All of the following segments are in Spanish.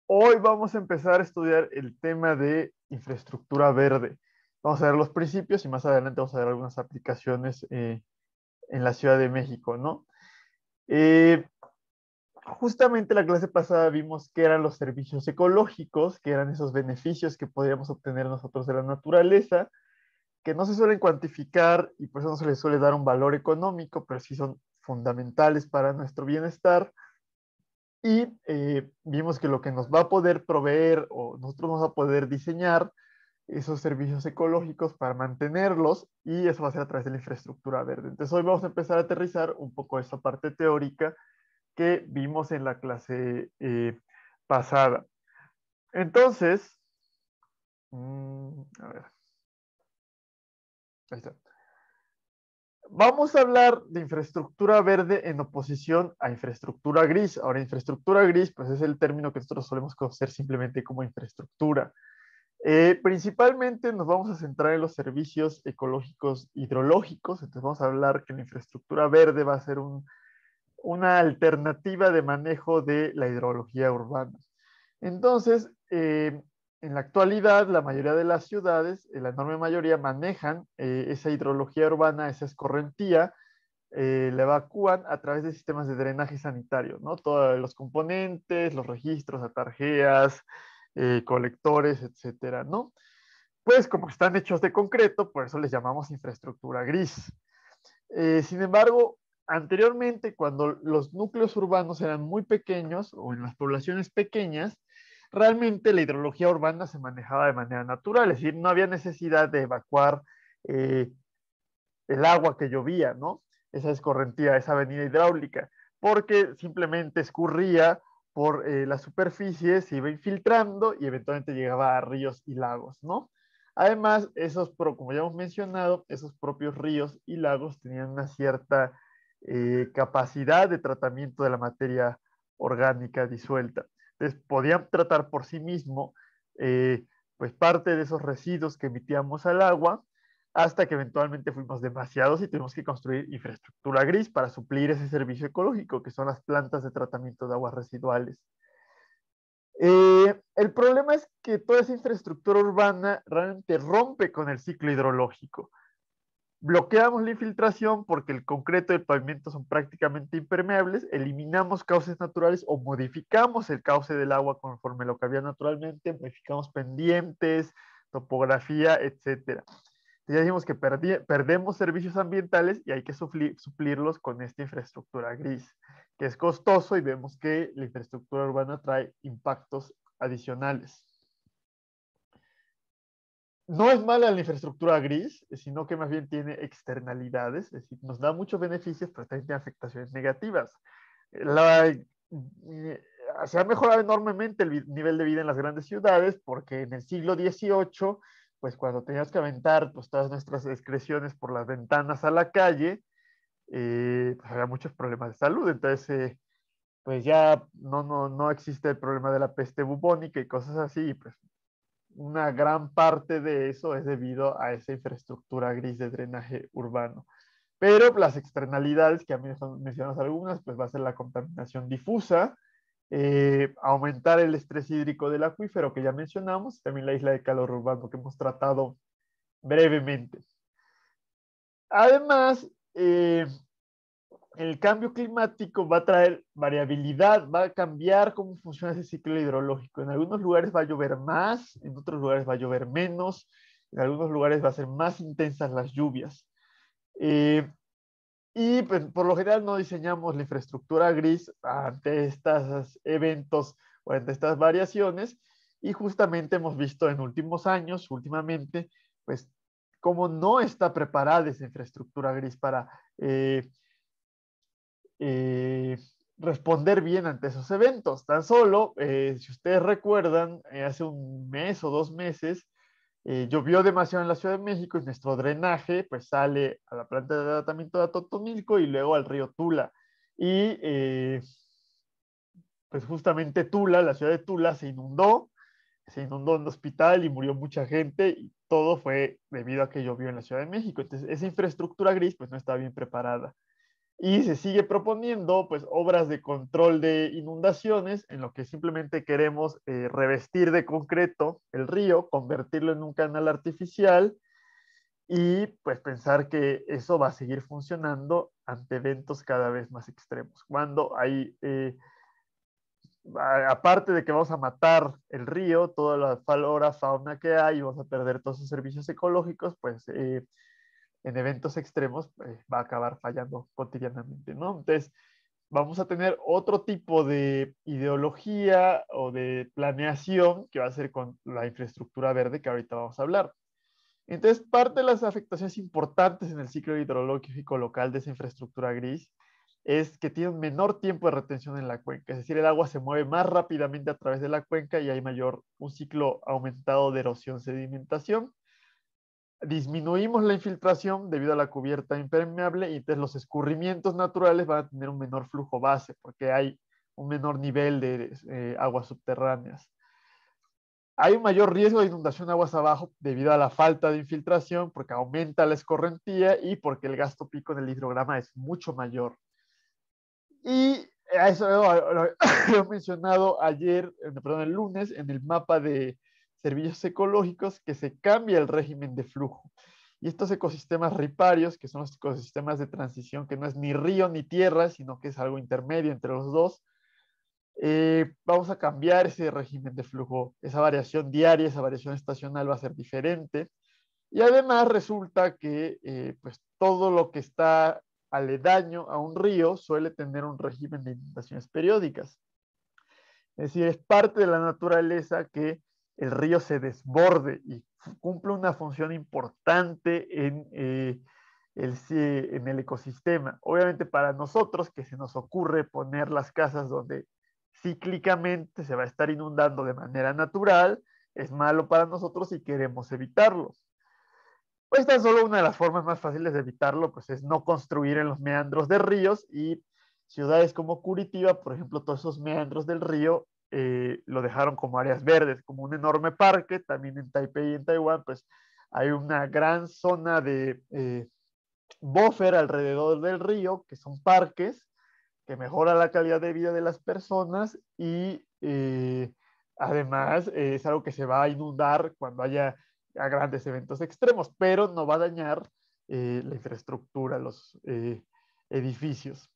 Hoy vamos a empezar a estudiar el tema de infraestructura verde. Vamos a ver los principios y más adelante vamos a ver algunas aplicaciones en la Ciudad de México, ¿no? Eh, Justamente la clase pasada vimos que eran los servicios ecológicos, que eran esos beneficios que podríamos obtener nosotros de la naturaleza, que no se suelen cuantificar y por eso no se les suele dar un valor económico, pero sí son fundamentales para nuestro bienestar. Y vimos que lo que nos va a poder proveer o nosotros vamos a poder diseñar esos servicios ecológicos para mantenerlos y eso va a ser a través de la infraestructura verde. Entonces hoy vamos a empezar a aterrizar un poco esa parte teórica que vimos en la clase pasada. Entonces, a ver, ahí está. Vamos a hablar de infraestructura verde en oposición a infraestructura gris. Ahora, infraestructura gris, pues es el término que nosotros solemos conocer simplemente como infraestructura. Principalmente nos vamos a centrar en los servicios ecológicos hidrológicos, entonces vamos a hablar que la infraestructura verde va a ser una alternativa de manejo de la hidrología urbana. Entonces, en la actualidad, la mayoría de las ciudades, la enorme mayoría, manejan esa hidrología urbana, esa escorrentía, la evacúan a través de sistemas de drenaje sanitario, ¿no? Todos los componentes, los registros, atarjeas, colectores, etcétera, ¿no? Pues como están hechos de concreto, por eso les llamamos infraestructura gris. Sin embargo, anteriormente, cuando los núcleos urbanos eran muy pequeños o en las poblaciones pequeñas, realmente la hidrología urbana se manejaba de manera natural, es decir, no había necesidad de evacuar eh, el agua que llovía, ¿no? Esa escorrentía, esa avenida hidráulica, porque simplemente escurría por la superficie, se iba infiltrando y eventualmente llegaba a ríos y lagos, ¿no? Además, como ya hemos mencionado, esos propios ríos y lagos tenían una cierta capacidad de tratamiento de la materia orgánica disuelta. Entonces, podían tratar por sí mismo, pues parte de esos residuos que emitíamos al agua, hasta que eventualmente fuimos demasiados y tuvimos que construir infraestructura gris para suplir ese servicio ecológico, que son las plantas de tratamiento de aguas residuales. El problema es que toda esa infraestructura urbana realmente rompe con el ciclo hidrológico. Bloqueamos la infiltración porque el concreto y el pavimento son prácticamente impermeables, eliminamos cauces naturales o modificamos el cauce del agua conforme lo que había naturalmente, modificamos pendientes, topografía, etcétera. Ya dijimos que perdemos servicios ambientales y hay que suplirlos con esta infraestructura gris, que es costoso y vemos que la infraestructura urbana trae impactos adicionales. No es mala la infraestructura gris, sino que más bien tiene externalidades, es decir, nos da muchos beneficios, pero también tiene afectaciones negativas. Se ha mejorado enormemente el nivel de vida en las grandes ciudades porque en el siglo XVIII, pues cuando tenías que aventar pues, todas nuestras excreciones por las ventanas a la calle, pues había muchos problemas de salud. Entonces, pues ya no existe el problema de la peste bubónica y cosas así. Y pues una gran parte de eso es debido a esa infraestructura gris de drenaje urbano. Pero las externalidades, que a mí mencionamos algunas, pues va a ser la contaminación difusa, aumentar el estrés hídrico del acuífero que ya mencionamos, también la isla de calor urbano que hemos tratado brevemente. Además, el cambio climático va a traer variabilidad, va a cambiar cómo funciona ese ciclo hidrológico. En algunos lugares va a llover más, en otros lugares va a llover menos, en algunos lugares va a ser más intensas las lluvias. Eh, y pues, por lo general no diseñamos la infraestructura gris ante estos eventos o ante estas variaciones y justamente hemos visto en últimos años, últimamente, pues cómo no está preparada esa infraestructura gris para eh, responder bien ante esos eventos. Tan solo, si ustedes recuerdan, hace un mes o 2 meses, llovió demasiado en la Ciudad de México y nuestro drenaje pues sale a la planta de tratamiento de Atotonilco y luego al río Tula. Y pues justamente Tula, la ciudad de Tula, se inundó un hospital y murió mucha gente y todo fue debido a que llovió en la Ciudad de México. Entonces, esa infraestructura gris pues no está bien preparada. Y se sigue proponiendo pues obras de control de inundaciones en lo que simplemente queremos revestir de concreto el río, convertirlo en un canal artificial y pues pensar que eso va a seguir funcionando ante eventos cada vez más extremos. Cuando hay, aparte de que vamos a matar el río, toda la flora, fauna que hay, y vamos a perder todos sus servicios ecológicos, pues en eventos extremos va a acabar fallando cotidianamente, ¿no? Entonces, vamos a tener otro tipo de ideología o de planeación que va a ser con la infraestructura verde que ahorita vamos a hablar. Entonces, parte de las afectaciones importantes en el ciclo hidrológico local de esa infraestructura gris es que tiene un menor tiempo de retención en la cuenca, es decir, el agua se mueve más rápidamente a través de la cuenca y hay un ciclo aumentado de erosión-sedimentación. Disminuimos la infiltración debido a la cubierta impermeable y entonces los escurrimientos naturales van a tener un menor flujo base porque hay un menor nivel de aguas subterráneas. Hay un mayor riesgo de inundación aguas abajo debido a la falta de infiltración porque aumenta la escorrentía y porque el gasto pico en el hidrograma es mucho mayor. Y eso lo he mencionado ayer, perdón, el lunes, en el mapa de servicios ecológicos, que se cambia el régimen de flujo. Y estos ecosistemas riparios, que son los ecosistemas de transición, que no es ni río ni tierra, sino que es algo intermedio entre los dos, vamos a cambiar ese régimen de flujo. Esa variación diaria, esa variación estacional va a ser diferente. Y además resulta que pues todo lo que está aledaño a un río suele tener un régimen de inundaciones periódicas. Es decir, es parte de la naturaleza que el río se desborde y cumple una función importante en el ecosistema. Obviamente para nosotros que se nos ocurre poner las casas donde cíclicamente se va a estar inundando de manera natural, es malo para nosotros y queremos evitarlo. Pues esta es solo una de las formas más fáciles de evitarlo, pues es no construir en los meandros de ríos y ciudades como Curitiba, por ejemplo, todos esos meandros del río lo dejaron como áreas verdes, como un enorme parque, también en Taipei y en Taiwán, pues hay una gran zona de buffer alrededor del río, que son parques, que mejora la calidad de vida de las personas y además es algo que se va a inundar cuando haya grandes eventos extremos, pero no va a dañar la infraestructura, los edificios.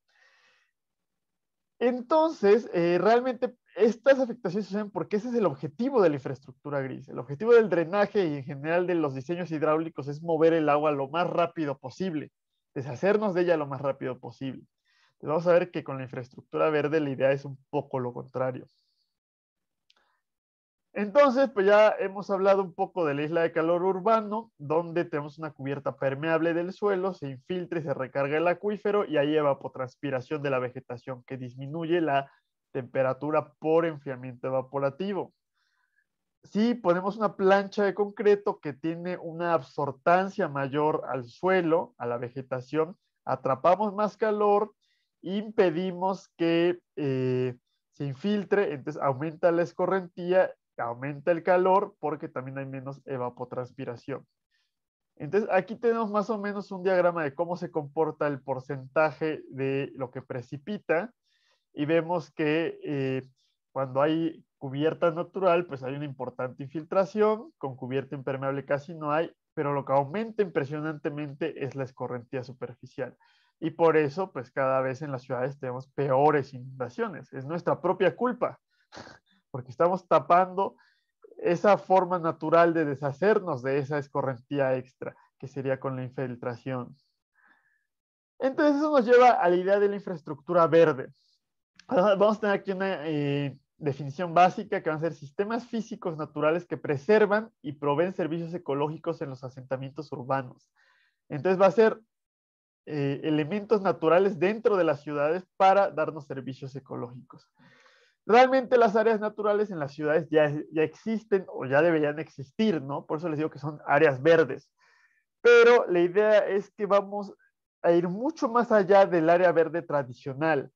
Entonces, realmente estas afectaciones suceden porque ese es el objetivo de la infraestructura gris. El objetivo del drenaje y en general de los diseños hidráulicos es mover el agua lo más rápido posible, deshacernos de ella lo más rápido posible. Entonces, vamos a ver que con la infraestructura verde la idea es un poco lo contrario. Entonces, pues ya hemos hablado un poco de la isla de calor urbano, donde tenemos una cubierta permeable del suelo, se infiltra y se recarga el acuífero y hay evapotranspiración de la vegetación que disminuye la temperatura por enfriamiento evaporativo. Si ponemos una plancha de concreto que tiene una absortancia mayor al suelo, a la vegetación, atrapamos más calor, impedimos que se infiltre, entonces aumenta la escorrentía, aumenta el calor porque también hay menos evapotranspiración. Entonces aquí tenemos más o menos un diagrama de cómo se comporta el porcentaje de lo que precipita y vemos que cuando hay cubierta natural, pues hay una importante infiltración, con cubierta impermeable casi no hay, pero lo que aumenta impresionantemente es la escorrentía superficial. Y por eso, pues cada vez en las ciudades tenemos peores inundaciones. Es nuestra propia culpa, porque estamos tapando esa forma natural de deshacernos de esa escorrentía extra, que sería con la infiltración. Entonces eso nos lleva a la idea de la infraestructura verde. Vamos a tener aquí una definición básica que van a ser sistemas físicos naturales que preservan y proveen servicios ecológicos en los asentamientos urbanos. Entonces va a ser elementos naturales dentro de las ciudades para darnos servicios ecológicos. Realmente las áreas naturales en las ciudades ya existen o ya deberían existir, ¿no? Por eso les digo que son áreas verdes. Pero la idea es que vamos a ir mucho más allá del área verde tradicional.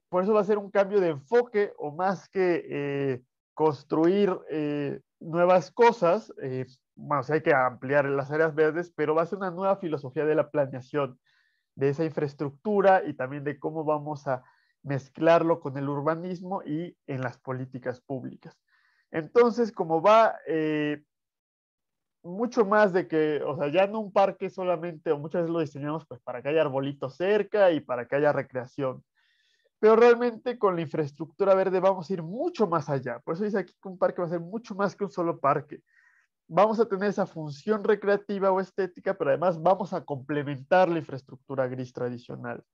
Por eso va a ser un cambio de enfoque o más que construir nuevas cosas, bueno, o sea, hay que ampliar las áreas verdes, pero va a ser una nueva filosofía de la planeación. de esa infraestructura y también de cómo vamos a mezclarlo con el urbanismo y en las políticas públicas. Entonces, como va mucho más de que, o sea, ya no un parque solamente, o muchas veces lo diseñamos pues para que haya arbolitos cerca y para que haya recreación, pero realmente con la infraestructura verde vamos a ir mucho más allá. Por eso dice aquí que un parque va a ser mucho más que un solo parque. Vamos a tener esa función recreativa o estética, pero además vamos a complementar la infraestructura gris tradicional.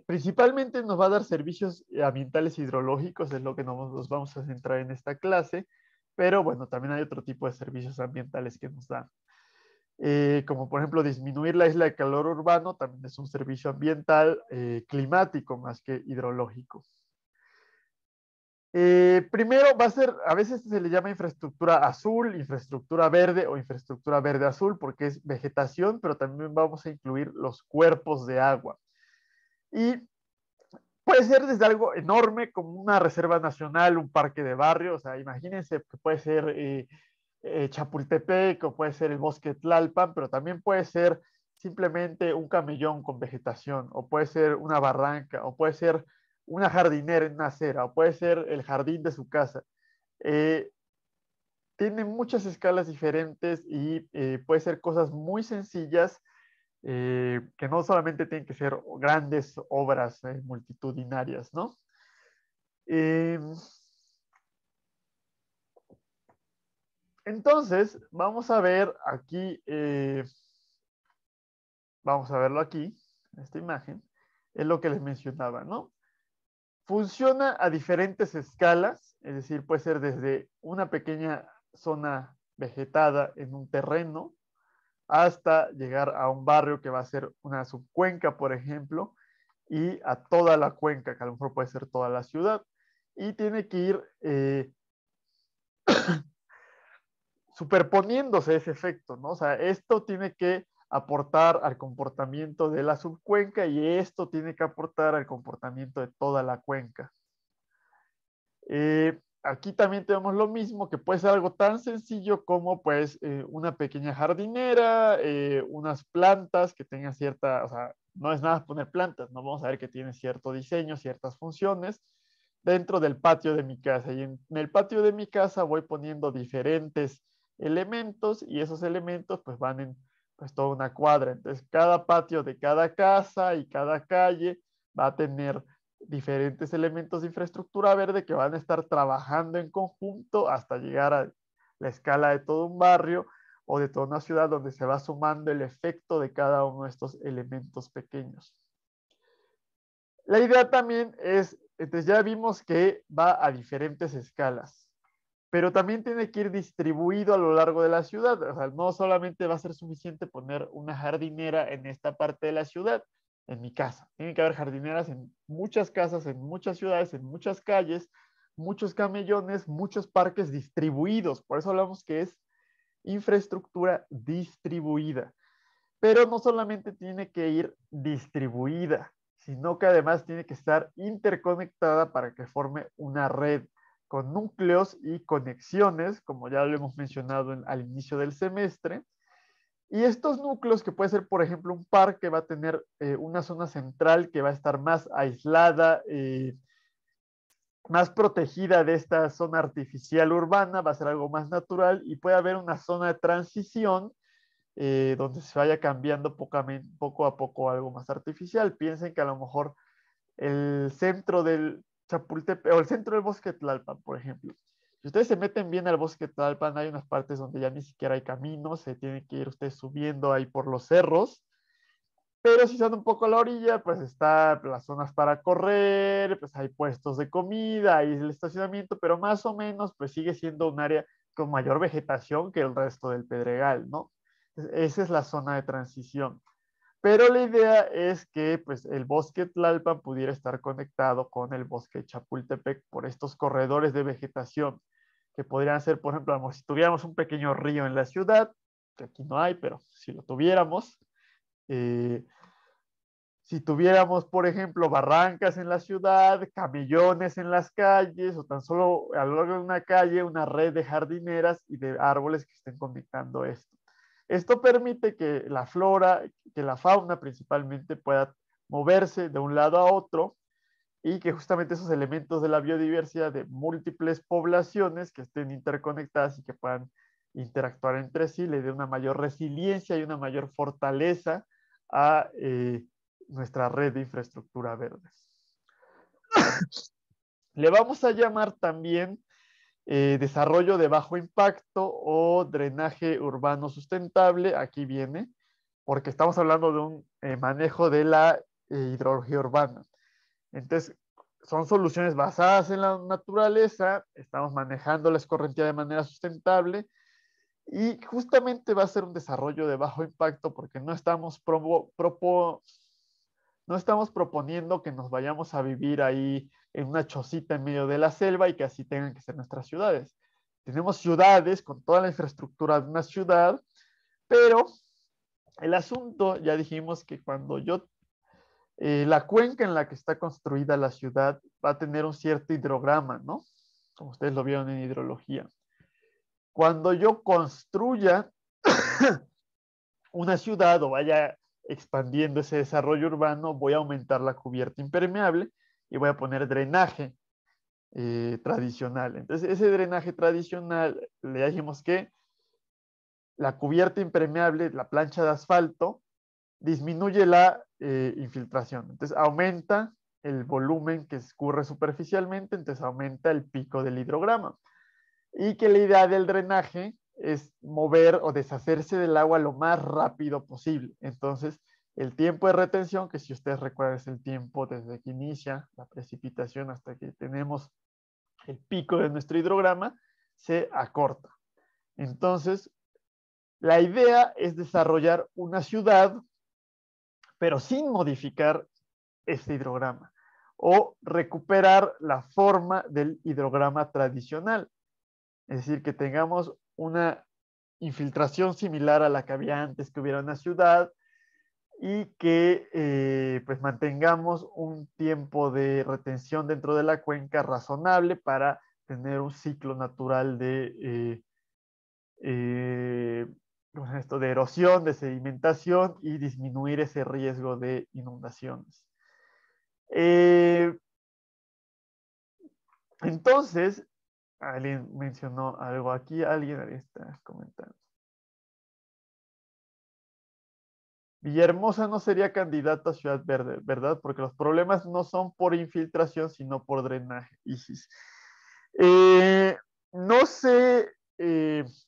Principalmente nos va a dar servicios ambientales hidrológicos, es lo que nos vamos a centrar en esta clase, pero bueno, también hay otro tipo de servicios ambientales que nos dan. Como por ejemplo disminuir la isla de calor urbano, también es un servicio ambiental climático más que hidrológico. Primero va a ser, a veces se le llama infraestructura azul, infraestructura verde o infraestructura verde azul porque es vegetación, pero también vamos a incluir los cuerpos de agua. Y puede ser desde algo enorme como una reserva nacional, un parque de barrio, o sea, imagínense que puede ser Chapultepec o puede ser el bosque Tlalpan, pero también puede ser simplemente un camellón con vegetación, o puede ser una barranca, o puede ser una jardinera en una acera, o puede ser el jardín de su casa. Eh, Tiene muchas escalas diferentes y puede ser cosas muy sencillas que no solamente tienen que ser grandes obras multitudinarias, ¿no? Eh, entonces, vamos a ver aquí, vamos a verlo aquí, en esta imagen, es lo que les mencionaba, ¿no? Funciona a diferentes escalas, es decir, puede ser desde una pequeña zona vegetada en un terreno hasta llegar a un barrio que va a ser una subcuenca, por ejemplo, y a toda la cuenca, que a lo mejor puede ser toda la ciudad, y tiene que ir superponiéndose ese efecto, ¿no? O sea, esto tiene que aportar al comportamiento de la subcuenca y esto tiene que aportar al comportamiento de toda la cuenca. Aquí también tenemos lo mismo, que puede ser algo tan sencillo como pues una pequeña jardinera, unas plantas que tengan cierta, o sea, no es nada poner plantas, no vamos a ver que tiene cierto diseño, ciertas funciones dentro del patio de mi casa. Y en el patio de mi casa voy poniendo diferentes elementos y esos elementos pues van en pues toda una cuadra. Entonces cada patio de cada casa y cada calle va a tener diferentes elementos de infraestructura verde que van a estar trabajando en conjunto hasta llegar a la escala de todo un barrio o de toda una ciudad donde se va sumando el efecto de cada uno de estos elementos pequeños. La idea también es, entonces ya vimos que va a diferentes escalas, pero también tiene que ir distribuido a lo largo de la ciudad. O sea, no solamente va a ser suficiente poner una jardinera en esta parte de la ciudad, en mi casa. Tiene que haber jardineras en muchas casas, en muchas ciudades, en muchas calles, muchos camellones, muchos parques distribuidos. Por eso hablamos que es infraestructura distribuida. Pero no solamente tiene que ir distribuida, sino que además tiene que estar interconectada para que forme una red con núcleos y conexiones, como ya lo hemos mencionado al inicio del semestre. Y estos núcleos, que puede ser, por ejemplo, un parque, va a tener una zona central que va a estar más aislada, más protegida de esta zona artificial urbana, va a ser algo más natural y puede haber una zona de transición donde se vaya cambiando poco a poco algo más artificial. Piensen que a lo mejor el centro del Chapultepec o el centro del bosque Tlalpan, por ejemplo. Si ustedes se meten bien al bosque Tlalpan, hay unas partes donde ya ni siquiera hay caminos, se tienen que ir ustedes subiendo ahí por los cerros. Pero si son un poco a la orilla, pues está las zonas para correr, pues hay puestos de comida, hay el estacionamiento, pero más o menos pues sigue siendo un área con mayor vegetación que el resto del Pedregal, ¿no? Esa es la zona de transición. Pero la idea es que pues, el bosque Tlalpan pudiera estar conectado con el bosque Chapultepec por estos corredores de vegetación, que podrían ser, por ejemplo, si tuviéramos un pequeño río en la ciudad, que aquí no hay, pero si lo tuviéramos, eh, si tuviéramos, por ejemplo, barrancas en la ciudad, camellones en las calles, o tan solo a lo largo de una calle, una red de jardineras y de árboles que estén conectando esto. Esto permite que la flora, que la fauna principalmente pueda moverse de un lado a otro y que justamente esos elementos de la biodiversidad de múltiples poblaciones que estén interconectadas y que puedan interactuar entre sí le dé una mayor resiliencia y una mayor fortaleza a nuestra red de infraestructura verde. Le vamos a llamar también desarrollo de bajo impacto o drenaje urbano sustentable. Aquí viene, porque estamos hablando de un manejo de la hidrología urbana. Entonces, son soluciones basadas en la naturaleza, estamos manejando la escorrentía de manera sustentable y justamente va a ser un desarrollo de bajo impacto porque no estamos proponiendo que nos vayamos a vivir ahí en una chocita en medio de la selva y que así tengan que ser nuestras ciudades. Tenemos ciudades con toda la infraestructura de una ciudad, pero el asunto, ya dijimos que cuando la cuenca en la que está construida la ciudad va a tener un cierto hidrograma, ¿no? Como ustedes lo vieron en hidrología. Cuando yo construya una ciudad o vaya expandiendo ese desarrollo urbano, voy a aumentar la cubierta impermeable y voy a poner drenaje tradicional. Entonces, ese drenaje tradicional, le dijimos que la cubierta impermeable, la plancha de asfalto, disminuye la infiltración. Entonces, aumenta el volumen que escurre superficialmente, entonces aumenta el pico del hidrograma. Y que la idea del drenaje es mover o deshacerse del agua lo más rápido posible. Entonces, el tiempo de retención, que si ustedes recuerdan es el tiempo desde que inicia la precipitación hasta que tenemos el pico de nuestro hidrograma, se acorta. Entonces, la idea es desarrollar una ciudad, pero sin modificar este hidrograma, o recuperar la forma del hidrograma tradicional. Es decir, que tengamos una infiltración similar a la que había antes que hubiera una ciudad y que pues mantengamos un tiempo de retención dentro de la cuenca razonable para tener un ciclo natural de erosión, de sedimentación y disminuir ese riesgo de inundaciones. Entonces, alguien mencionó algo aquí, alguien está comentando. Villahermosa no sería candidato a Ciudad Verde, ¿verdad? Porque los problemas no son por infiltración, sino por drenaje. Isis. No sé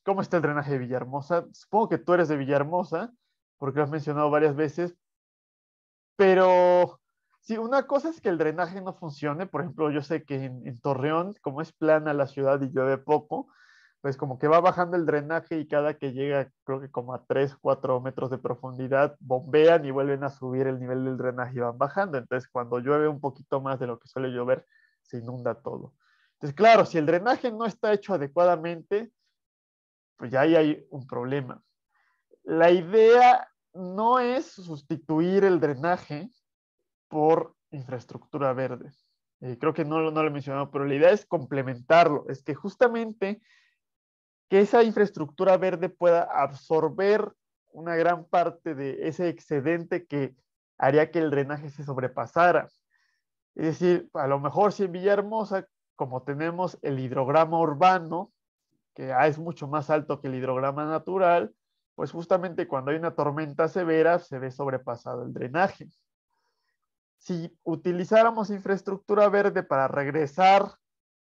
cómo está el drenaje de Villahermosa. Supongo que tú eres de Villahermosa, porque lo has mencionado varias veces, pero sí, una cosa es que el drenaje no funcione. Por ejemplo, yo sé que en Torreón, como es plana la ciudad y llueve poco, pues como que va bajando el drenaje y cada que llega, creo que como a 3, 4 metros de profundidad, bombean y vuelven a subir el nivel del drenaje y van bajando. Entonces, cuando llueve un poquito más de lo que suele llover, se inunda todo. Entonces, claro, si el drenaje no está hecho adecuadamente, pues ya ahí hay un problema. La idea no es sustituir el drenaje por infraestructura verde. Creo que no lo he mencionado, pero la idea es complementarlo. Es que justamente que esa infraestructura verde pueda absorber una gran parte de ese excedente que haría que el drenaje se sobrepasara. Es decir, a lo mejor si en Villahermosa, como tenemos el hidrograma urbano, que es mucho más alto que el hidrograma natural, pues justamente cuando hay una tormenta severa se ve sobrepasado el drenaje. Si utilizáramos infraestructura verde para regresar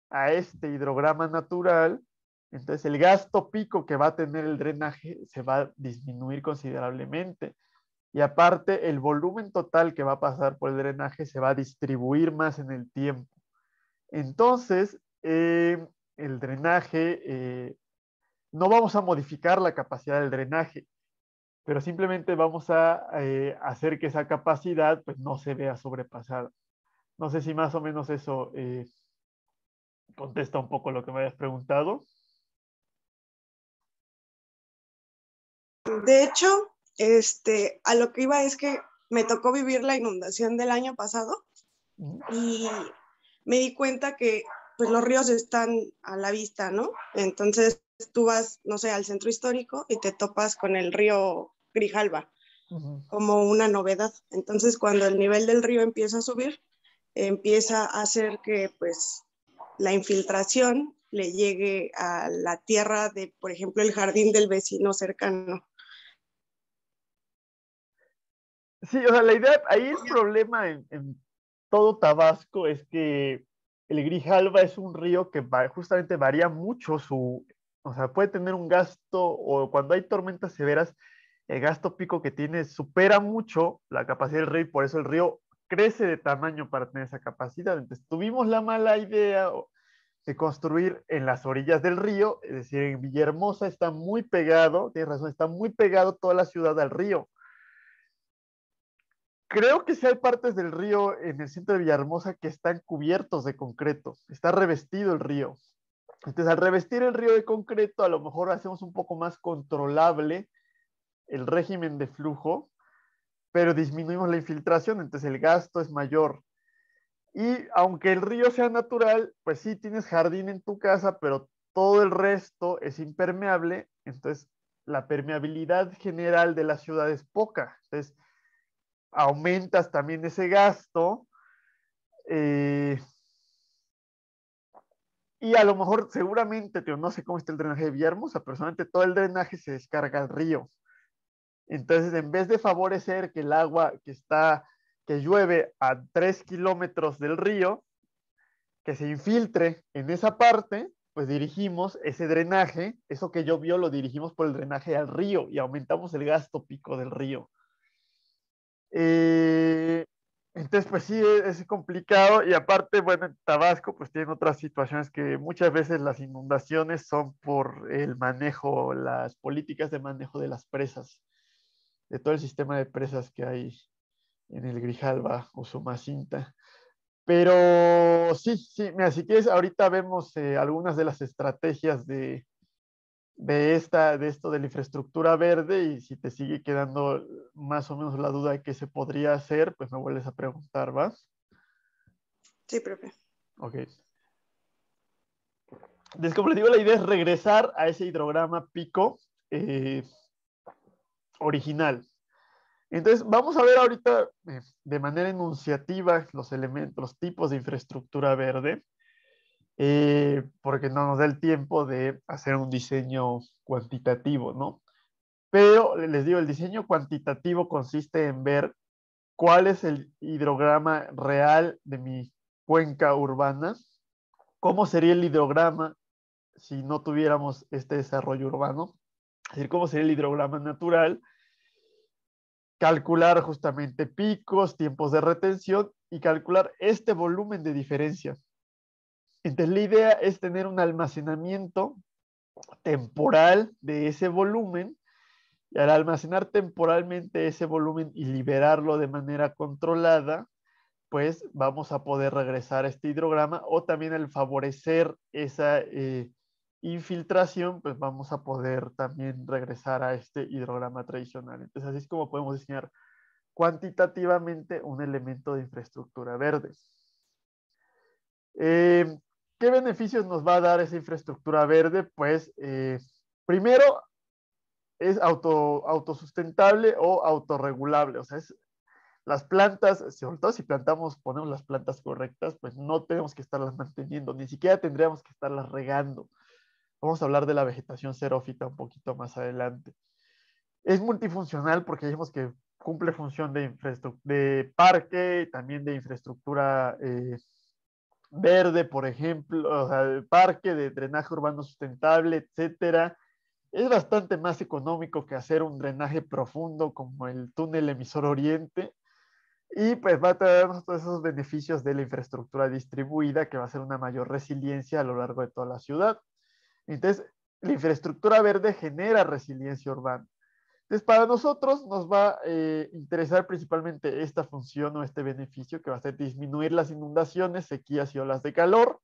a este hidrograma natural, entonces el gasto pico que va a tener el drenaje se va a disminuir considerablemente. Y aparte, el volumen total que va a pasar por el drenaje se va a distribuir más en el tiempo. Entonces, el drenaje, no vamos a modificar la capacidad del drenaje, pero simplemente vamos a hacer que esa capacidad pues, no se vea sobrepasada. No sé si más o menos eso contesta un poco lo que me habías preguntado. De hecho, a lo que iba es que me tocó vivir la inundación del año pasado y me di cuenta que pues los ríos están a la vista, ¿no? Entonces, tú vas, no sé, al centro histórico y te topas con el río Grijalva como una novedad. Entonces, cuando el nivel del río empieza a subir, empieza a hacer que pues la infiltración le llegue a la tierra de, por ejemplo, el jardín del vecino cercano. Sí, o sea, la idea, ahí el problema en todo Tabasco es que el Grijalva es un río que justamente varía mucho o sea, puede tener un gasto, o cuando hay tormentas severas, el gasto pico que tiene supera mucho la capacidad del río y por eso el río crece de tamaño para tener esa capacidad. Entonces tuvimos la mala idea de construir en las orillas del río, es decir, en Villahermosa está muy pegado, tienes razón, está muy pegado toda la ciudad al río. Creo que sí hay partes del río en el centro de Villahermosa que están cubiertos de concreto, está revestido el río. Entonces, al revestir el río de concreto, a lo mejor hacemos un poco más controlable el régimen de flujo, pero disminuimos la infiltración, entonces el gasto es mayor. Y aunque el río sea natural, pues sí tienes jardín en tu casa, pero todo el resto es impermeable, entonces la permeabilidad general de la ciudad es poca. Entonces, aumentas también ese gasto eh, y a lo mejor seguramente, tío, no sé cómo está el drenaje de Villahermosa, personalmente todo el drenaje se descarga al río. Entonces, en vez de favorecer que el agua que llueve a 3 kilómetros del río, que se infiltre en esa parte, pues dirigimos ese drenaje, eso que llovió lo dirigimos por el drenaje al río y aumentamos el gasto pico del río. Eh, entonces, pues sí, es complicado y aparte, bueno, en Tabasco pues tienen otras situaciones que muchas veces las inundaciones son por el manejo, las políticas de manejo de las presas, de todo el sistema de presas que hay en el Grijalva o Sumacinta. Pero sí, sí, mira, si quieres, ahorita vemos algunas de las estrategias de esto de la infraestructura verde y si te sigue quedando más o menos la duda de qué se podría hacer, pues me vuelves a preguntar, ¿va? Sí, profe. Ok. Entonces, como les digo, la idea es regresar a ese hidrograma pico original. Entonces, vamos a ver ahorita de manera enunciativa los elementos, los tipos de infraestructura verde, porque no nos da el tiempo de hacer un diseño cuantitativo, ¿no? Pero les digo, el diseño cuantitativo consiste en ver cuál es el hidrograma real de mi cuenca urbana, cómo sería el hidrograma si no tuviéramos este desarrollo urbano, es decir, cómo sería el hidrograma natural, calcular justamente picos, tiempos de retención y calcular este volumen de diferencia. Entonces, la idea es tener un almacenamiento temporal de ese volumen y al almacenar temporalmente ese volumen y liberarlo de manera controlada, pues vamos a poder regresar a este hidrograma o también al favorecer esa infiltración, pues vamos a poder también regresar a este hidrograma tradicional. Entonces, así es como podemos diseñar cuantitativamente un elemento de infraestructura verde. Eh, ¿Qué beneficios nos va a dar esa infraestructura verde? Pues primero es autosustentable o autorregulable, o sea, las plantas, sobre todo si ponemos las plantas correctas, pues no tenemos que estarlas manteniendo, ni siquiera tendríamos que estarlas regando. Vamos a hablar de la vegetación xerófita un poquito más adelante. Es multifuncional porque dijimos que cumple función de parque, también de infraestructura verde, por ejemplo, o sea, de parque, de drenaje urbano sustentable, etcétera. Es bastante más económico que hacer un drenaje profundo como el túnel emisor oriente y pues va a traernos todos esos beneficios de la infraestructura distribuida que va a ser una mayor resiliencia a lo largo de toda la ciudad. Entonces, la infraestructura verde genera resiliencia urbana. Entonces, para nosotros nos va a interesar principalmente esta función o este beneficio que va a ser disminuir las inundaciones, sequías y olas de calor,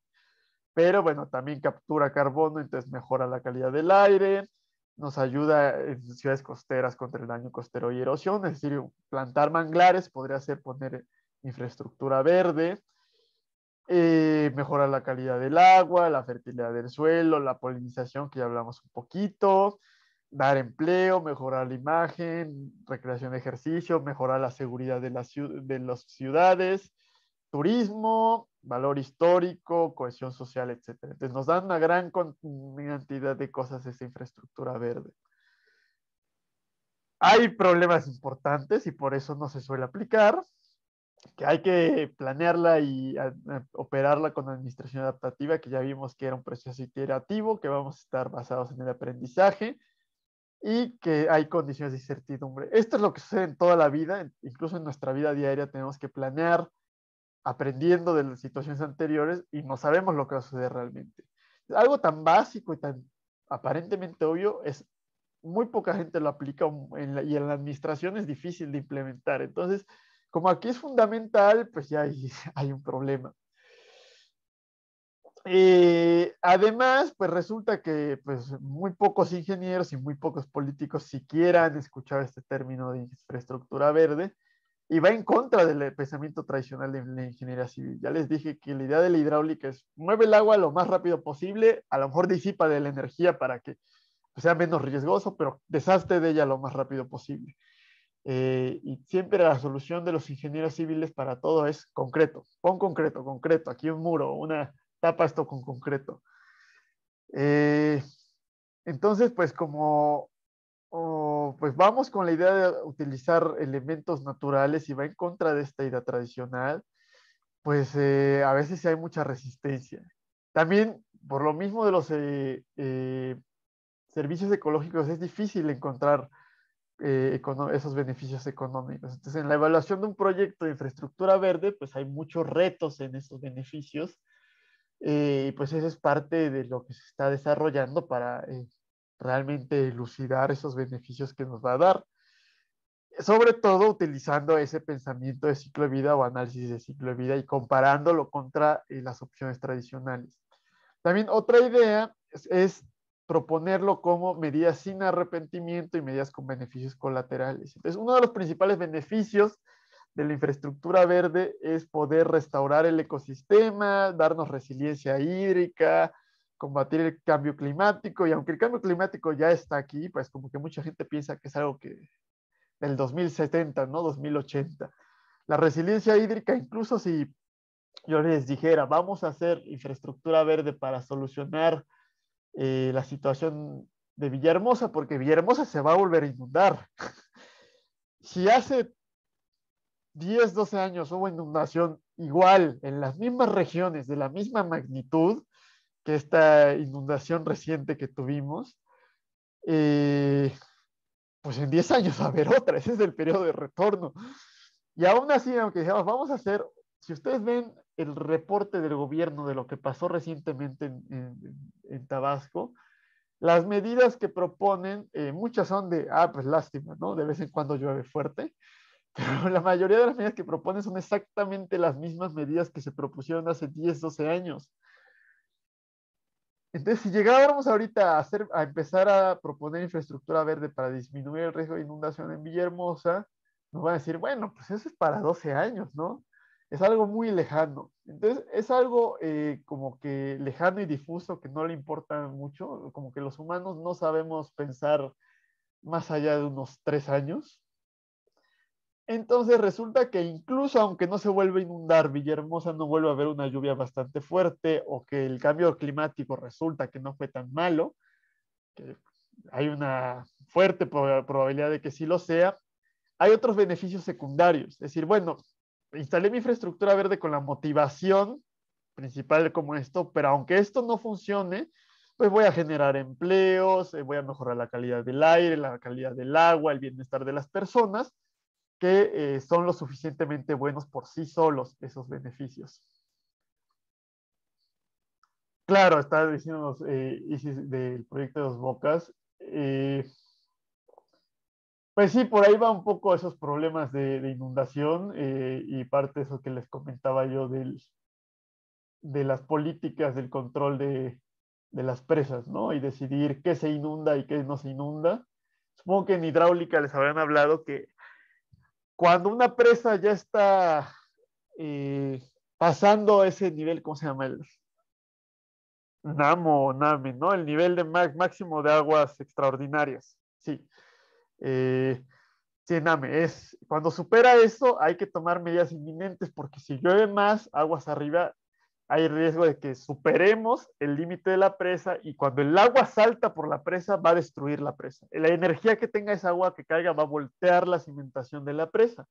pero bueno, también captura carbono, entonces mejora la calidad del aire, nos ayuda en ciudades costeras contra el daño costero y erosión, es decir, plantar manglares podría ser poner infraestructura verde, Mejorar la calidad del agua, la fertilidad del suelo, la polinización, que ya hablamos un poquito, dar empleo, mejorar la imagen, recreación de ejercicio, mejorar la seguridad de las ciudades, turismo, valor histórico, cohesión social, etcétera. Entonces nos dan una gran cantidad de cosas esta infraestructura verde. Hay problemas importantes y por eso no se suele aplicar, que hay que planearla y operarla con administración adaptativa, que ya vimos que era un proceso iterativo, que vamos a estar basados en el aprendizaje y que hay condiciones de incertidumbre. Esto es lo que sucede en toda la vida, incluso en nuestra vida diaria tenemos que planear aprendiendo de las situaciones anteriores y no sabemos lo que va a suceder realmente. Algo tan básico y tan aparentemente obvio es muy poca gente lo aplica y en la administración es difícil de implementar. Entonces, como aquí es fundamental, pues ya hay un problema. Además, pues resulta que pues, muy pocos ingenieros y muy pocos políticos siquiera han escuchado este término de infraestructura verde y va en contra del pensamiento tradicional de la ingeniería civil. Ya les dije que la idea de la hidráulica es mueve el agua lo más rápido posible, a lo mejor disipa de la energía para que sea menos riesgoso, pero deshazte de ella lo más rápido posible. Y siempre la solución de los ingenieros civiles para todo es concreto. Pon concreto, concreto. Aquí un muro, tapa esto con concreto. Entonces, pues como pues vamos con la idea de utilizar elementos naturales y va en contra de esta idea tradicional, pues a veces sí hay mucha resistencia. También, por lo mismo de los servicios ecológicos, es difícil encontrar esos beneficios económicos. Entonces, en la evaluación de un proyecto de infraestructura verde, pues hay muchos retos en esos beneficios. Y pues eso es parte de lo que se está desarrollando para realmente elucidar esos beneficios que nos va a dar. Sobre todo utilizando ese pensamiento de ciclo de vida o análisis de ciclo de vida y comparándolo contra las opciones tradicionales. También otra idea es proponerlo como medidas sin arrepentimiento y medidas con beneficios colaterales. Entonces, uno de los principales beneficios de la infraestructura verde es poder restaurar el ecosistema, darnos resiliencia hídrica, combatir el cambio climático, y aunque el cambio climático ya está aquí, pues como que mucha gente piensa que es algo que del 2070, ¿no? 2080. La resiliencia hídrica, incluso si yo les dijera, vamos a hacer infraestructura verde para solucionar la situación de Villahermosa, porque Villahermosa se va a volver a inundar. Si hace 10, 12 años hubo inundación igual en las mismas regiones, de la misma magnitud que esta inundación reciente que tuvimos, pues en 10 años va a haber otra, ese es el periodo de retorno. Y aún así, aunque digamos, vamos a hacer, si ustedes ven el reporte del gobierno de lo que pasó recientemente en Tabasco, las medidas que proponen, muchas son de, pues lástima, ¿no? De vez en cuando llueve fuerte, pero la mayoría de las medidas que proponen son exactamente las mismas medidas que se propusieron hace 10, 12 años. Entonces, si llegáramos ahorita a empezar a proponer infraestructura verde para disminuir el riesgo de inundación en Villahermosa, nos van a decir, bueno, pues eso es para 12 años, ¿no? Es algo muy lejano. Entonces, es algo como que lejano y difuso que no le importa mucho, como que los humanos no sabemos pensar más allá de unos 3 años. Entonces resulta que incluso aunque no se vuelva a inundar Villahermosa, no vuelve a haber una lluvia bastante fuerte o que el cambio climático resulta que no fue tan malo, que hay una fuerte probabilidad de que sí lo sea, hay otros beneficios secundarios. Es decir, bueno, instalé mi infraestructura verde con la motivación principal como esto, pero aunque esto no funcione, pues voy a generar empleos, voy a mejorar la calidad del aire, la calidad del agua, el bienestar de las personas, que son lo suficientemente buenos por sí solos esos beneficios. Claro, está diciendo Isis del proyecto de Dos Bocas. Pues sí, por ahí va un poco esos problemas de inundación y parte de eso que les comentaba yo de las políticas del control de las presas, ¿no? Y decidir qué se inunda y qué no se inunda. Supongo que en hidráulica les habrán hablado que cuando una presa ya está pasando ese nivel, ¿cómo se llama? El NAMO o NAME, ¿no? El nivel de máximo de aguas extraordinarias. Sí. Sí, NAME. Cuando supera eso, hay que tomar medidas inminentes porque si llueve más aguas arriba, hay riesgo de que superemos el límite de la presa y cuando el agua salta por la presa va a destruir la presa. La energía que tenga esa agua que caiga va a voltear la cimentación de la presa.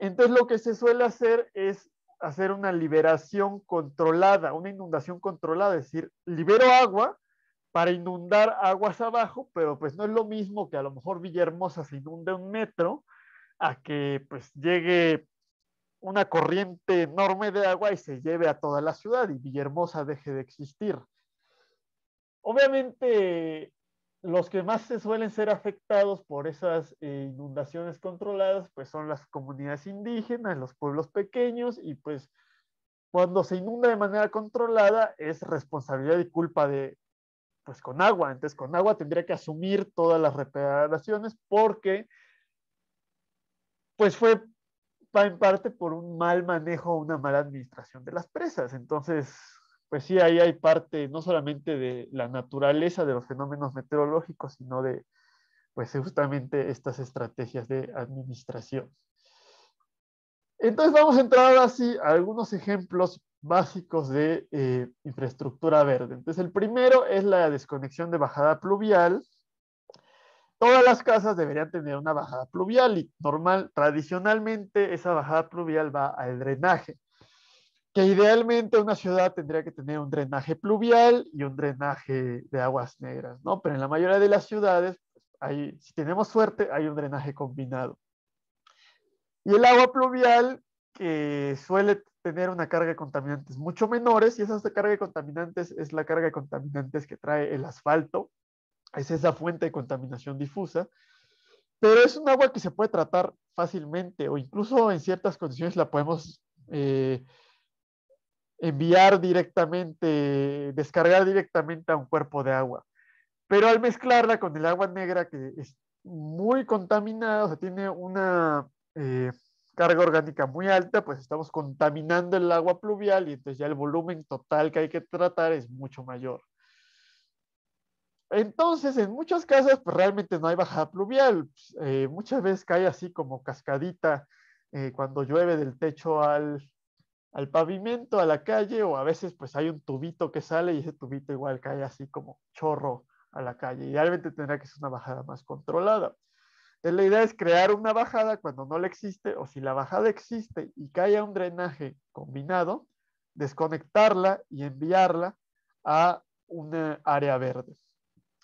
Entonces lo que se suele hacer es hacer una liberación controlada, una inundación controlada, es decir, libero agua para inundar aguas abajo, pero pues no es lo mismo que a lo mejor Villahermosa se inunde 1 metro a que pues llegue una corriente enorme de agua y se lleve a toda la ciudad y Villahermosa deje de existir. Obviamente, los que más se suelen ser afectados por esas inundaciones controladas, pues son las comunidades indígenas, los pueblos pequeños, y pues cuando se inunda de manera controlada es responsabilidad y culpa de, pues con agua. Entonces, con agua tendría que asumir todas las reparaciones porque, pues fue en parte por un mal manejo, una mala administración de las presas. Entonces, pues sí, ahí hay parte no solamente de la naturaleza de los fenómenos meteorológicos, sino de, pues justamente estas estrategias de administración. Entonces vamos a entrar ahora sí a algunos ejemplos básicos de infraestructura verde. Entonces el primero es la desconexión de bajada pluvial. Todas las casas deberían tener una bajada pluvial y tradicionalmente esa bajada pluvial va al drenaje, que idealmente una ciudad tendría que tener un drenaje pluvial y un drenaje de aguas negras, ¿no? Pero en la mayoría de las ciudades, si tenemos suerte, hay un drenaje combinado. Y el agua pluvial que suele tener una carga de contaminantes mucho menores, y esa carga de contaminantes es la carga de contaminantes que trae el asfalto, es esa fuente de contaminación difusa, pero es un agua que se puede tratar fácilmente o incluso en ciertas condiciones la podemos enviar directamente, descargar directamente a un cuerpo de agua. Pero al mezclarla con el agua negra que es muy contaminada, o sea, tiene una carga orgánica muy alta, pues estamos contaminando el agua pluvial y entonces ya el volumen total que hay que tratar es mucho mayor. Entonces, en muchas casas, pues realmente no hay bajada pluvial. Muchas veces cae así como cascadita cuando llueve del techo al pavimento, a la calle, o a veces pues hay un tubito que sale y ese tubito igual cae así como chorro a la calle. Idealmente tendrá que ser una bajada más controlada. Entonces, la idea es crear una bajada cuando no la existe, o si la bajada existe y cae a un drenaje combinado, desconectarla y enviarla a una área verde.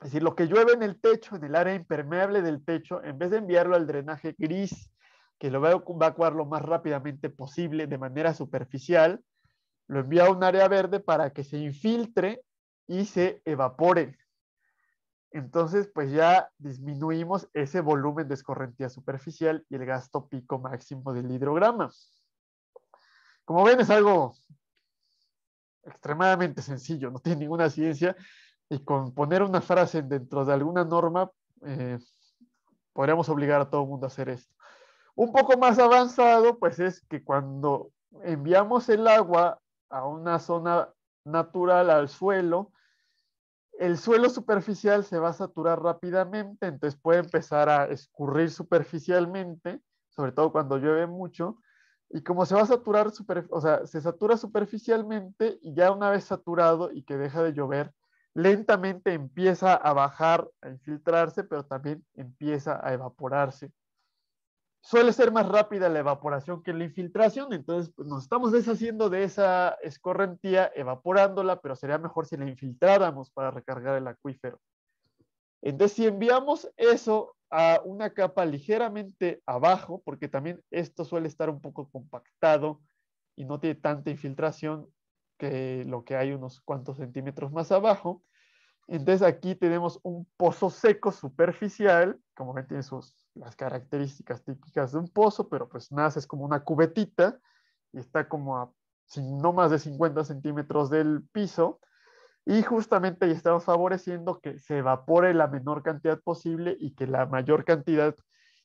Es decir, lo que llueve en el techo, en el área impermeable del techo, en vez de enviarlo al drenaje gris, que lo va a evacuar lo más rápidamente posible de manera superficial, lo envía a un área verde para que se infiltre y se evapore. Entonces, pues ya disminuimos ese volumen de escorrentía superficial y el gasto pico máximo del hidrograma. Como ven, es algo extremadamente sencillo, no tiene ninguna ciencia, y con poner una frase dentro de alguna norma, podríamos obligar a todo el mundo a hacer esto. Un poco más avanzado, pues es que cuando enviamos el agua a una zona natural, al suelo, el suelo superficial se va a saturar rápidamente, entonces puede empezar a escurrir superficialmente, sobre todo cuando llueve mucho, y como se va a saturar, o sea, se satura superficialmente y ya una vez saturado y que deja de llover, lentamente empieza a bajar, a infiltrarse, pero también empieza a evaporarse. Suele ser más rápida la evaporación que la infiltración, entonces pues, nos estamos deshaciendo de esa escorrentía, evaporándola, pero sería mejor si la infiltráramos para recargar el acuífero. Entonces, si enviamos eso a una capa ligeramente abajo, porque también esto suele estar un poco compactado y no tiene tanta infiltración que lo que hay unos cuantos centímetros más abajo, entonces aquí tenemos un pozo seco superficial, como ven tiene las características típicas de un pozo, pero pues nace es como una cubetita y está como a no más de 50 centímetros del piso y justamente ahí estamos favoreciendo que se evapore la menor cantidad posible y que la mayor cantidad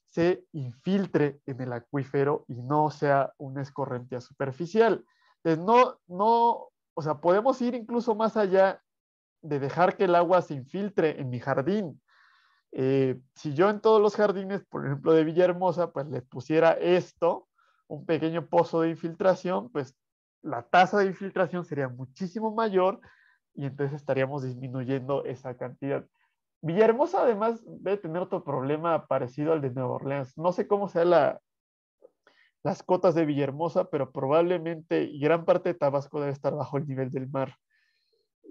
se infiltre en el acuífero y no sea una escorrentía superficial. Entonces, o sea, podemos ir incluso más allá de dejar que el agua se infiltre en mi jardín. Si yo en todos los jardines, por ejemplo, de Villahermosa, pues le pusiera esto, un pequeño pozo de infiltración, pues la tasa de infiltración sería muchísimo mayor y entonces estaríamos disminuyendo esa cantidad. Villahermosa además debe tener otro problema parecido al de Nueva Orleans. No sé cómo sea las cotas de Villahermosa, pero probablemente y gran parte de Tabasco debe estar bajo el nivel del mar.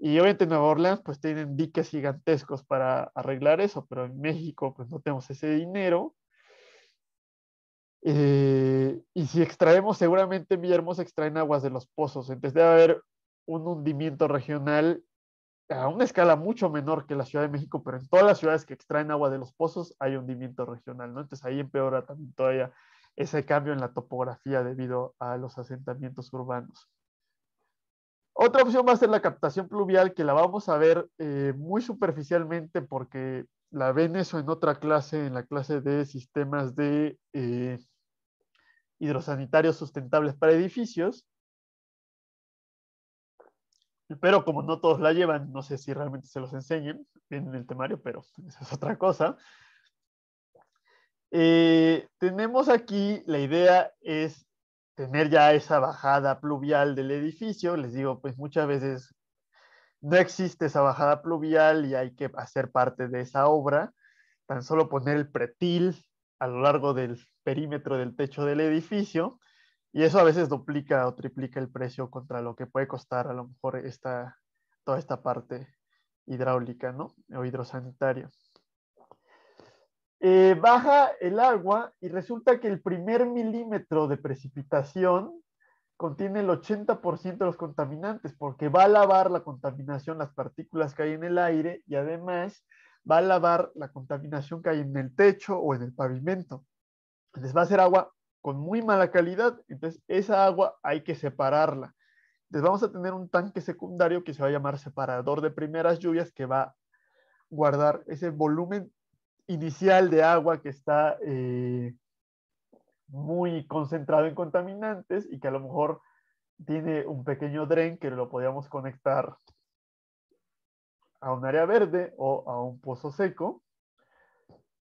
Y obviamente en Nueva Orleans pues tienen diques gigantescos para arreglar eso, pero en México pues no tenemos ese dinero. Y si extraemos, seguramente en Villahermosa extraen aguas de los pozos, entonces debe haber un hundimiento regional a una escala mucho menor que la Ciudad de México, pero en todas las ciudades que extraen agua de los pozos hay hundimiento regional, ¿no? Entonces ahí empeora también todavía ese cambio en la topografía debido a los asentamientos urbanos. Otra opción va a ser la captación pluvial, que la vamos a ver muy superficialmente porque la ven eso en otra clase, en la clase de sistemas de hidrosanitarios sustentables para edificios. Pero como no todos la llevan, no sé si realmente se los enseñen en el temario, pero esa es otra cosa. Tenemos aquí, la idea es tener ya esa bajada pluvial del edificio. Les digo, pues muchas veces no existe esa bajada pluvial y hay que hacer parte de esa obra. Tan solo poner el pretil a lo largo del perímetro del techo del edificio y eso a veces duplica o triplica el precio contra lo que puede costar a lo mejor toda esta parte hidráulica, ¿no? O hidrosanitaria. Baja el agua y resulta que el primer milímetro de precipitación contiene el 80% de los contaminantes porque va a lavar la contaminación, las partículas que hay en el aire y además va a lavar la contaminación que hay en el techo o en el pavimento. Entonces va a ser agua con muy mala calidad, entonces esa agua hay que separarla. Entonces vamos a tener un tanque secundario que se va a llamar separador de primeras lluvias que va a guardar ese volumen inicial de agua que está muy concentrado en contaminantes y que a lo mejor tiene un pequeño dren que lo podríamos conectar a un área verde o a un pozo seco.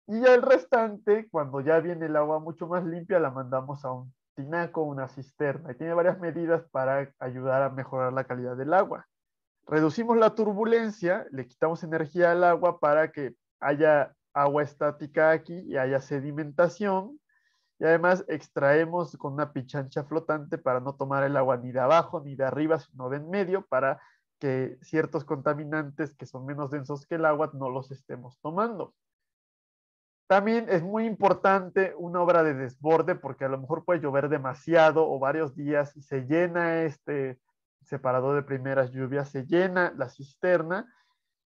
Y ya el restante, cuando ya viene el agua mucho más limpia, la mandamos a un tinaco, una cisterna. Y tiene varias medidas para ayudar a mejorar la calidad del agua. Reducimos la turbulencia, le quitamos energía al agua para que haya agua estática aquí y haya sedimentación. Y además extraemos con una pichancha flotante para no tomar el agua ni de abajo ni de arriba, sino de en medio, para que ciertos contaminantes que son menos densos que el agua no los estemos tomando. También es muy importante una obra de desborde porque a lo mejor puede llover demasiado o varios días y se llena este separador de primeras lluvias, se llena la cisterna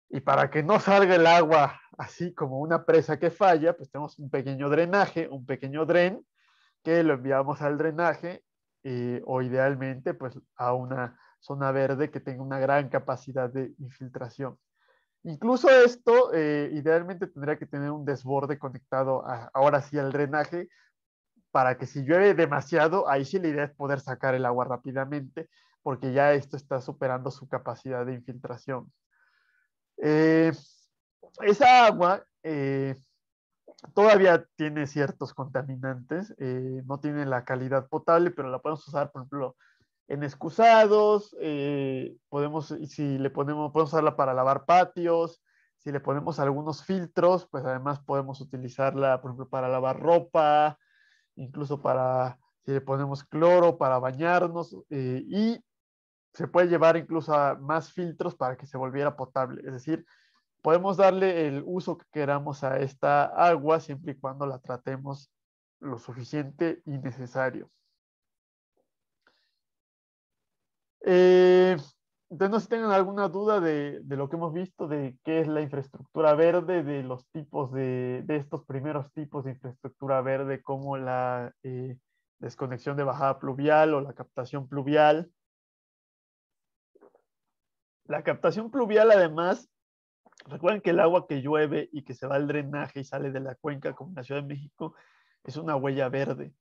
y para que no salga el agua así como una presa que falla, pues tenemos un pequeño drenaje, un pequeño dren que lo enviamos al drenaje o idealmente pues a una zona verde que tenga una gran capacidad de infiltración. Incluso esto idealmente tendría que tener un desborde conectado ahora sí al drenaje para que si llueve demasiado, ahí sí la idea es poder sacar el agua rápidamente porque ya esto está superando su capacidad de infiltración. Esa agua todavía tiene ciertos contaminantes, no tiene la calidad potable, pero la podemos usar, por ejemplo, en excusados, si le podemos usarla para lavar patios, si le ponemos algunos filtros, pues además podemos utilizarla, por ejemplo, para lavar ropa, incluso si le ponemos cloro, para bañarnos, y se puede llevar incluso a más filtros para que se volviera potable, es decir, podemos darle el uso que queramos a esta agua siempre y cuando la tratemos lo suficiente y necesario. Entonces, no sé si tengan alguna duda de lo que hemos visto, de qué es la infraestructura verde, de los tipos de estos primeros tipos de infraestructura verde, como la desconexión de bajada pluvial o la captación pluvial. La captación pluvial, además, recuerden que el agua que llueve y que se va al drenaje y sale de la cuenca, como en la Ciudad de México, es una huella verde.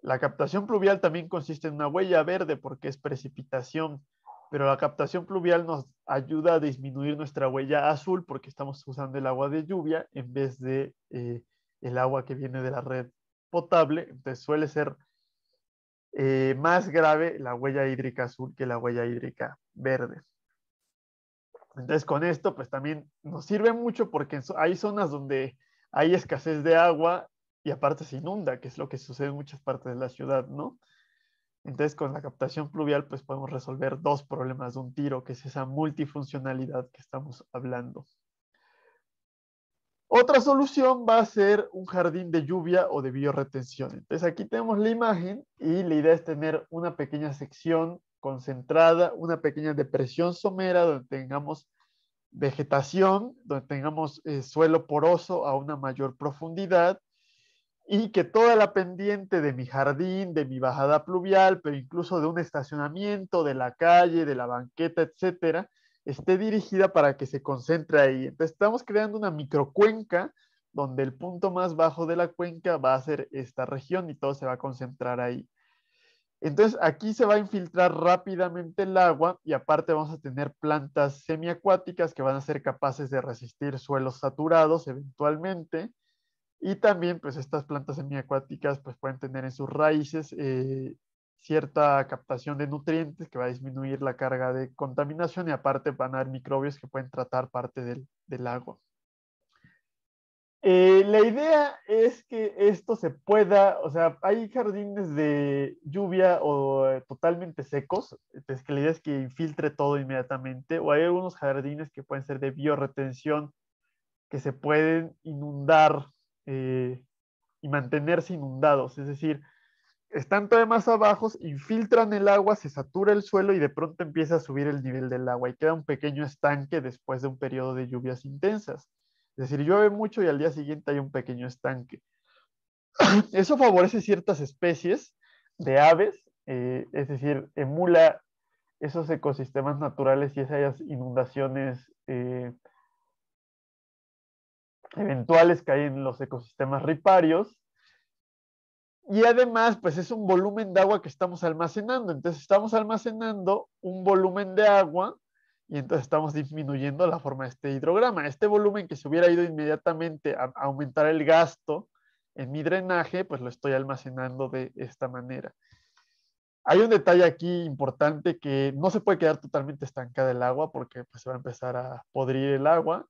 La captación pluvial también consiste en una huella verde porque es precipitación, pero la captación pluvial nos ayuda a disminuir nuestra huella azul porque estamos usando el agua de lluvia en vez de el agua que viene de la red potable. Entonces suele ser más grave la huella hídrica azul que la huella hídrica verde. Entonces con esto pues también nos sirve mucho porque hay zonas donde hay escasez de agua y aparte se inunda, que es lo que sucede en muchas partes de la ciudad, ¿no? Entonces con la captación pluvial pues podemos resolver dos problemas de un tiro, que es esa multifuncionalidad que estamos hablando. Otra solución va a ser un jardín de lluvia o de biorretención. Entonces aquí tenemos la imagen y la idea es tener una pequeña sección concentrada, una pequeña depresión somera donde tengamos vegetación, donde tengamos suelo poroso a una mayor profundidad y que toda la pendiente de mi jardín, de mi bajada pluvial, pero incluso de un estacionamiento, de la calle, de la banqueta, etcétera, esté dirigida para que se concentre ahí. Entonces estamos creando una microcuenca donde el punto más bajo de la cuenca va a ser esta región y todo se va a concentrar ahí. Entonces aquí se va a infiltrar rápidamente el agua y aparte vamos a tener plantas semiacuáticas que van a ser capaces de resistir suelos saturados eventualmente. Y también, pues estas plantas semiacuáticas pues pueden tener en sus raíces cierta captación de nutrientes que va a disminuir la carga de contaminación y aparte van a haber microbios que pueden tratar parte del agua. La idea es que esto se pueda, o sea, hay jardines de lluvia o totalmente secos, entonces que la idea es que infiltre todo inmediatamente, o hay algunos jardines que pueden ser de biorretención, que se pueden inundar y mantenerse inundados, es decir, están todavía más abajo, infiltran el agua, se satura el suelo y de pronto empieza a subir el nivel del agua y queda un pequeño estanque después de un periodo de lluvias intensas. Es decir, llueve mucho y al día siguiente hay un pequeño estanque. Eso favorece ciertas especies de aves, es decir, emula esos ecosistemas naturales y esas inundaciones eventuales que hay en los ecosistemas riparios. Y además, pues es un volumen de agua que estamos almacenando. Entonces, estamos almacenando un volumen de agua y entonces estamos disminuyendo la forma de este hidrograma. Este volumen que se hubiera ido inmediatamente a aumentar el gasto en mi drenaje, pues lo estoy almacenando de esta manera. Hay un detalle aquí importante que no se puede quedar totalmente estancada el agua porque pues, se va a empezar a podrir el agua.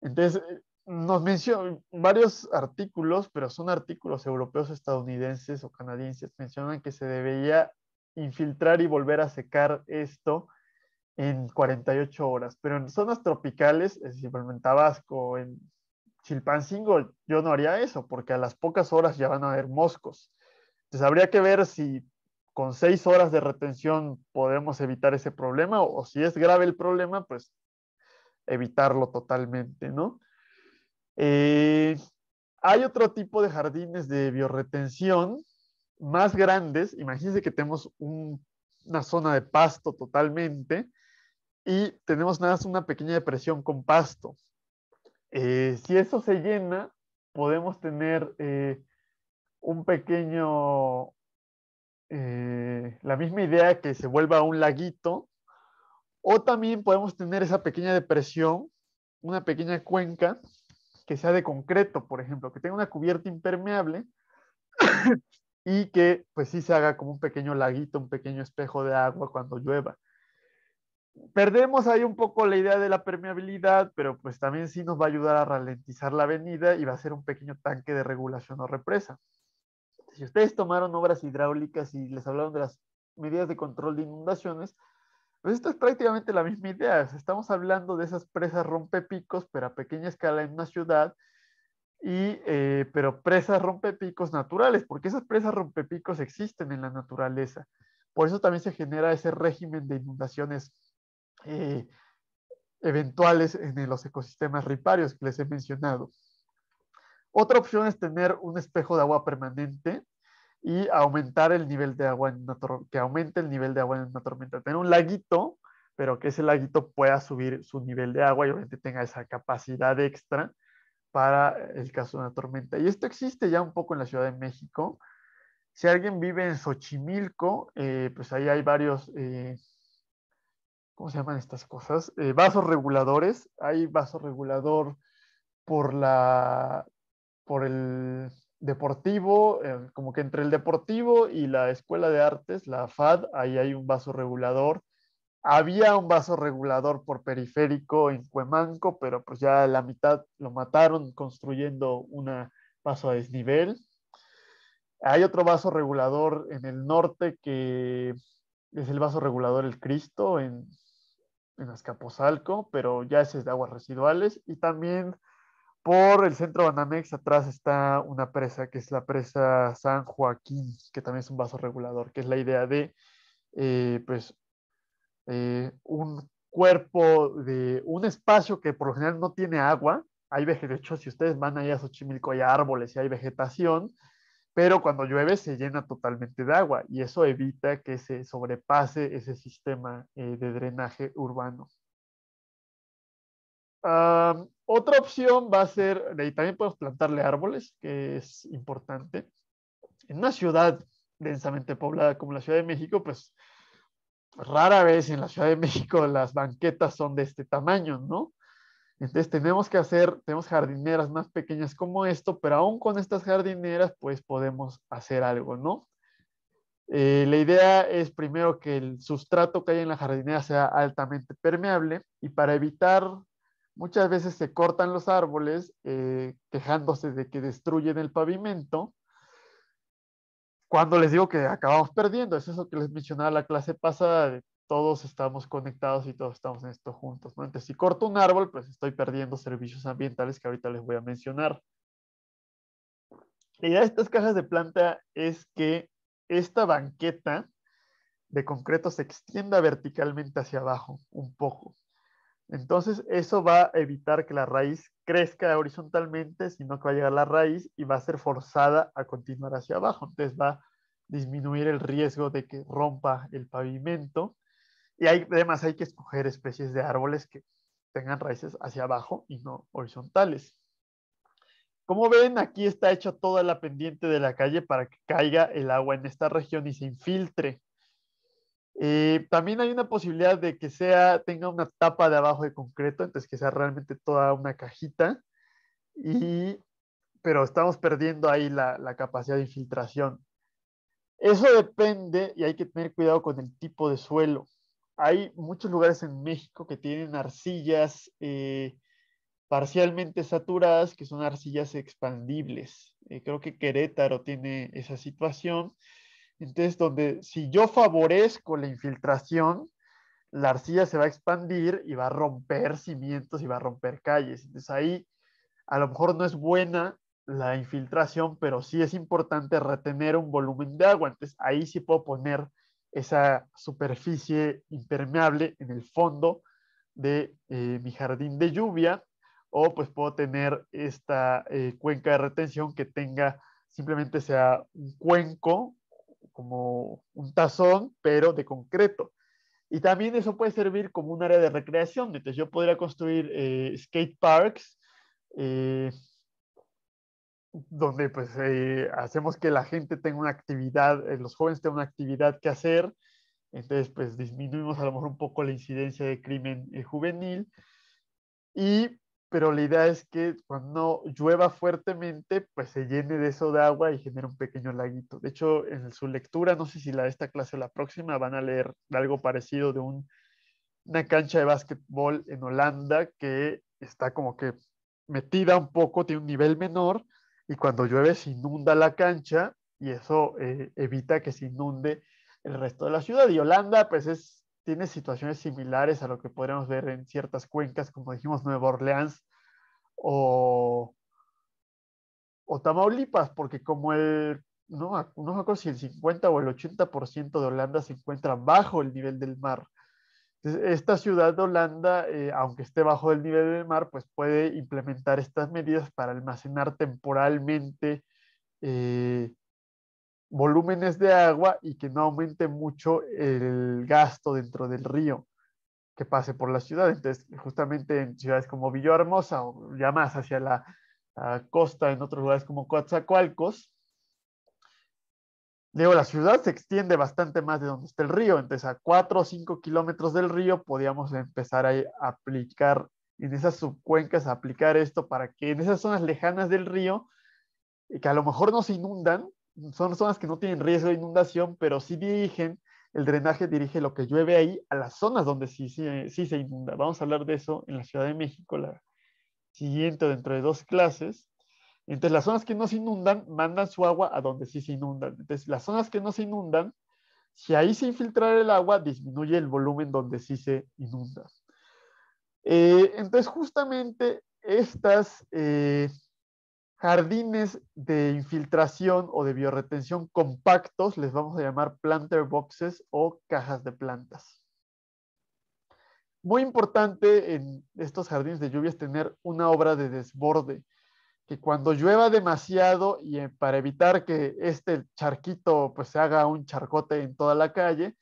Entonces, nos mencionan varios artículos, pero son artículos europeos, estadounidenses o canadienses, mencionan que se debería infiltrar y volver a secar esto en 48 horas, pero en zonas tropicales, es decir, en Tabasco, en Chilpancingo, yo no haría eso, porque a las pocas horas ya van a haber moscos. Entonces, habría que ver si con 6 horas de retención podemos evitar ese problema o si es grave el problema, pues evitarlo totalmente, ¿no? Eh, hay otro tipo de jardines de biorretención más grandes. Imagínense que tenemos una zona de pasto totalmente y tenemos nada más una pequeña depresión con pasto. Si eso se llena, podemos tener un pequeño, la misma idea que se vuelva un laguito, o también podemos tener esa pequeña depresión, una pequeña cuenca que sea de concreto, por ejemplo, que tenga una cubierta impermeable y que pues sí se haga como un pequeño laguito, un pequeño espejo de agua cuando llueva. Perdemos ahí un poco la idea de la permeabilidad, pero pues también sí nos va a ayudar a ralentizar la avenida y va a ser un pequeño tanque de regulación o represa. Si ustedes tomaron obras hidráulicas y les hablaron de las medidas de control de inundaciones, pues esto es prácticamente la misma idea. Estamos hablando de esas presas rompepicos, pero a pequeña escala en una ciudad, pero presas rompepicos naturales, porque esas presas rompepicos existen en la naturaleza. Por eso también se genera ese régimen de inundaciones eh, eventuales en los ecosistemas riparios que les he mencionado. Otra opción es tener un espejo de agua permanente y aumentar el nivel de agua en una que aumente el nivel de agua en una tormenta. Tener un laguito, pero que ese laguito pueda subir su nivel de agua y obviamente tenga esa capacidad extra para el caso de una tormenta. Y esto existe ya un poco en la Ciudad de México. Si alguien vive en Xochimilco, pues ahí hay varios, ¿cómo se llaman estas cosas? Vasos reguladores. Hay vaso regulador por por el deportivo, como que entre el deportivo y la escuela de artes, la FAD, ahí hay un vaso regulador. Había un vaso regulador por periférico en Cuemanco, pero pues ya la mitad lo mataron construyendo un paso a desnivel. Hay otro vaso regulador en el norte que es el vaso regulador El Cristo en Azcapotzalco, pero ya ese es de aguas residuales. Y también por el centro Banamex atrás está una presa que es la presa San Joaquín, que también es un vaso regulador, que es la idea de pues un cuerpo de un espacio que por lo general no tiene agua. Hay de hecho, si ustedes van allá a Xochimilco, hay árboles y hay vegetación, pero cuando llueve se llena totalmente de agua y eso evita que se sobrepase ese sistema de drenaje urbano. Otra opción va a ser, y también podemos plantarle árboles, que es importante. En una ciudad densamente poblada como la Ciudad de México, pues rara vez en la Ciudad de México las banquetas son de este tamaño, ¿no? Entonces tenemos jardineras más pequeñas como esto, pero aún con estas jardineras, pues podemos hacer algo, ¿no? La idea es primero que el sustrato que hay en la jardinera sea altamente permeable y para evitar, muchas veces se cortan los árboles quejándose de que destruyen el pavimento. Cuando les digo que acabamos perdiendo, es eso que les mencionaba la clase pasada, de todos estamos conectados y todos estamos en esto juntos, ¿no? Entonces, si corto un árbol, pues estoy perdiendo servicios ambientales que ahorita les voy a mencionar. La idea de estas cajas de planta es que esta banqueta de concreto se extienda verticalmente hacia abajo un poco. Entonces, eso va a evitar que la raíz crezca horizontalmente, sino que va a llegar la raíz y va a ser forzada a continuar hacia abajo. Entonces, va a disminuir el riesgo de que rompa el pavimento. Y además hay que escoger especies de árboles que tengan raíces hacia abajo y no horizontales. Como ven, aquí está hecha toda la pendiente de la calle para que caiga el agua en esta región y se infiltre. También hay una posibilidad de que tenga una tapa de abajo de concreto, entonces que sea realmente toda una cajita, pero estamos perdiendo ahí la capacidad de infiltración. Eso depende y hay que tener cuidado con el tipo de suelo. Hay muchos lugares en México que tienen arcillas parcialmente saturadas, que son arcillas expandibles. Creo que Querétaro tiene esa situación. Entonces, donde si yo favorezco la infiltración, la arcilla se va a expandir y va a romper cimientos y va a romper calles. Entonces ahí a lo mejor no es buena la infiltración, pero sí es importante retener un volumen de agua. Entonces ahí sí puedo poner esa superficie impermeable en el fondo de mi jardín de lluvia, o pues puedo tener esta cuenca de retención que tenga, simplemente sea un cuenco, como un tazón, pero de concreto. Y también eso puede servir como un área de recreación. Entonces yo podría construir skate parks eh, donde pues hacemos que la gente tenga una actividad, los jóvenes tengan una actividad que hacer. Entonces pues disminuimos a lo mejor un poco la incidencia de crimen juvenil. Pero la idea es que cuando llueva fuertemente, pues se llene de eso de agua y genere un pequeño laguito. De hecho, en su lectura, no sé si la de esta clase o la próxima, van a leer algo parecido de una cancha de básquetbol en Holanda que está como que metida un poco, tiene un nivel menor y cuando llueve se inunda la cancha y eso evita que se inunde el resto de la ciudad. Y Holanda pues tiene situaciones similares a lo que podríamos ver en ciertas cuencas, como dijimos, Nueva Orleans o, o Tamaulipas, porque como no me acuerdo si el 50 o el 80% de Holanda se encuentra bajo el nivel del mar. Entonces, esta ciudad de Holanda, aunque esté bajo el nivel del mar, pues puede implementar estas medidas para almacenar temporalmente eh, volúmenes de agua y que no aumente mucho el gasto dentro del río que pase por la ciudad. Entonces, justamente en ciudades como Villahermosa o ya más hacia la costa, en otros lugares como Coatzacoalcos, Digo, la ciudad se extiende bastante más de donde está el río, entonces a 4 o 5 kilómetros del río podíamos empezar a aplicar en esas subcuencas, a aplicar esto para que en esas zonas lejanas del río, que a lo mejor no se inundan, son zonas que no tienen riesgo de inundación, pero sí dirigen, el drenaje dirige lo que llueve ahí a las zonas donde sí se inunda. Vamos a hablar de eso en la Ciudad de México, la siguiente dentro de 2 clases. Entonces, las zonas que no se inundan mandan su agua a donde sí se inundan. Entonces, las zonas que no se inundan, si ahí se infiltra el agua, disminuye el volumen donde sí se inunda. Entonces, justamente estas jardines de infiltración o de biorretención compactos les vamos a llamar planter boxes o cajas de plantas. Muy importante en estos jardines de lluvia es tener una obra de desborde, que cuando llueva demasiado y para evitar que este charquito pues se haga un charcote en toda la calle,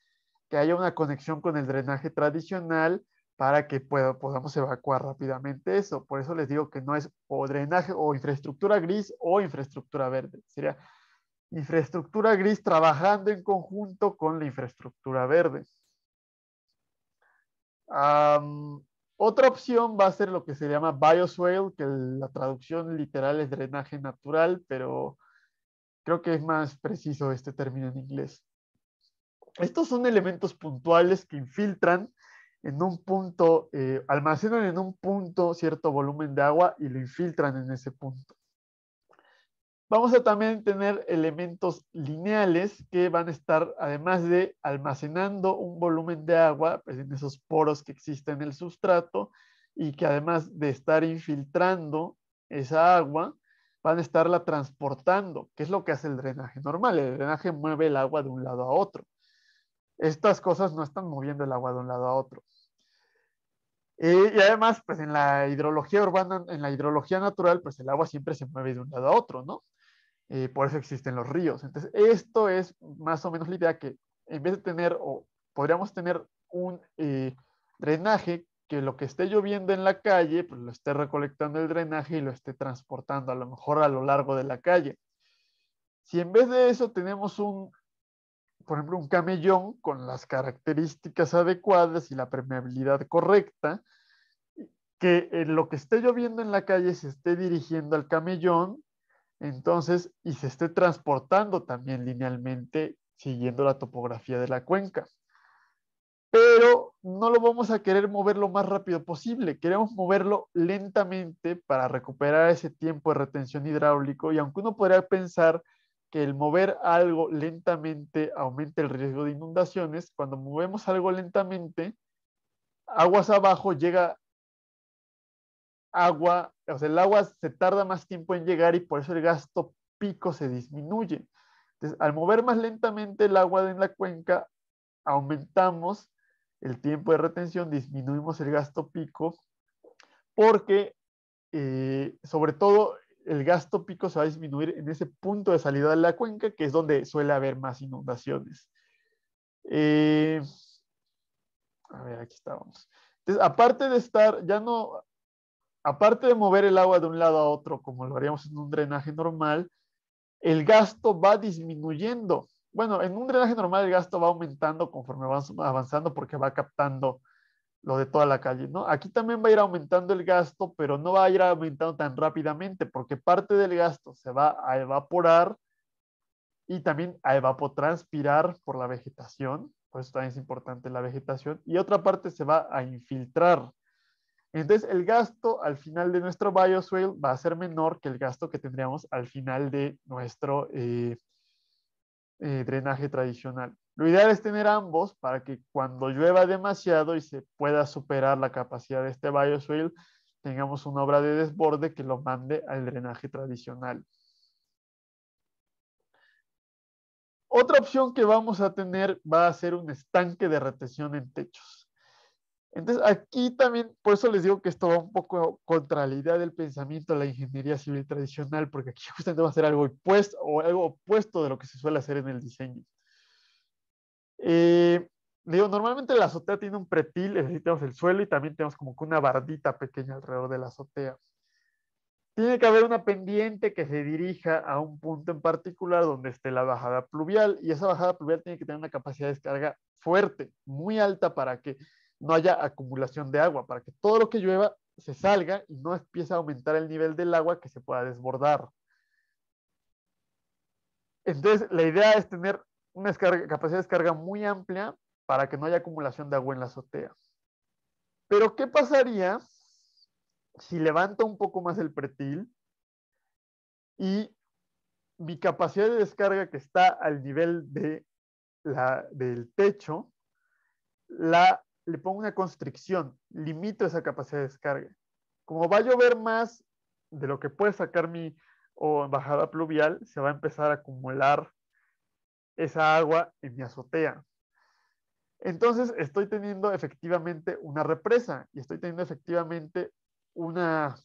que haya una conexión con el drenaje tradicional para que podamos evacuar rápidamente eso. Por eso les digo que no es o drenaje o infraestructura gris o infraestructura verde. Sería infraestructura gris trabajando en conjunto con la infraestructura verde. Otra opción va a ser lo que se llama bioswale, que la traducción literal es drenaje natural, pero creo que es más preciso este término en inglés. Estos son elementos puntuales que infiltran en un punto, almacenan en un punto cierto volumen de agua y lo infiltran en ese punto. Vamos a también tener elementos lineales que van a estar, además de almacenando un volumen de agua, pues en esos poros que existen en el sustrato, y que además de estar infiltrando esa agua, van a estarla transportando, que es lo que hace el drenaje normal. El drenaje mueve el agua de un lado a otro. Estas cosas no están moviendo el agua de un lado a otro. Y además, pues en la hidrología urbana, en la hidrología natural, pues el agua siempre se mueve de un lado a otro, ¿no? Por eso existen los ríos. Entonces, esto es más o menos la idea que en vez de tener, o podríamos tener un drenaje que lo que esté lloviendo en la calle, pues lo esté recolectando el drenaje y lo esté transportando a lo mejor a lo largo de la calle. Si en vez de eso tenemos por ejemplo, un camellón con las características adecuadas y la permeabilidad correcta, que lo que esté lloviendo en la calle se esté dirigiendo al camellón, entonces, y se esté transportando también linealmente siguiendo la topografía de la cuenca. Pero no lo vamos a querer mover lo más rápido posible, queremos moverlo lentamente para recuperar ese tiempo de retención hidráulico, y aunque uno podría pensar que el mover algo lentamente aumenta el riesgo de inundaciones, cuando movemos algo lentamente, aguas abajo llega agua, o sea, el agua se tarda más tiempo en llegar y por eso el gasto pico se disminuye. Entonces, al mover más lentamente el agua en la cuenca, aumentamos el tiempo de retención, disminuimos el gasto pico, porque sobre todo el gasto pico se va a disminuir en ese punto de salida de la cuenca, que es donde suele haber más inundaciones. A ver, aquí estábamos. Entonces, aparte de estar, ya no, aparte de mover el agua de un lado a otro, como lo haríamos en un drenaje normal, el gasto va disminuyendo. Bueno, en un drenaje normal el gasto va aumentando conforme va avanzando porque va captando lo de toda la calle, ¿no? Aquí también va a ir aumentando el gasto, pero no va a ir aumentando tan rápidamente porque parte del gasto se va a evaporar y también a evapotranspirar por la vegetación, por eso también es importante la vegetación, y otra parte se va a infiltrar. Entonces, el gasto al final de nuestro bioswale va a ser menor que el gasto que tendríamos al final de nuestro drenaje tradicional. Lo ideal es tener ambos para que cuando llueva demasiado y se pueda superar la capacidad de este bioswale, tengamos una obra de desborde que lo mande al drenaje tradicional. Otra opción que vamos a tener va a ser un estanque de retención en techos. Entonces, aquí también, por eso les digo que esto va un poco contra la idea del pensamiento de la ingeniería civil tradicional, porque aquí justamente va a ser algo opuesto, o algo opuesto de lo que se suele hacer en el diseño. Digo, normalmente la azotea tiene un pretil, es decir, tenemos el suelo y también tenemos como que una bardita pequeña alrededor de la azotea. tiene que haber una pendiente que se dirija a un punto en particular donde esté la bajada pluvial, y esa bajada pluvial tiene que tener una capacidad de descarga fuerte, muy alta, para que no haya acumulación de agua, para que todo lo que llueva se salga y no empiece a aumentar el nivel del agua que se pueda desbordar. Entonces, la idea es tener una capacidad de descarga muy amplia para que no haya acumulación de agua en la azotea. Pero, ¿qué pasaría si levanto un poco más el pretil y mi capacidad de descarga, que está al nivel del techo, le pongo una constricción, limito esa capacidad de descarga? Como va a llover más de lo que puede sacar mi bajada pluvial, se va a empezar a acumular esa agua en mi azotea. Entonces estoy teniendo efectivamente una represa y estoy teniendo efectivamente una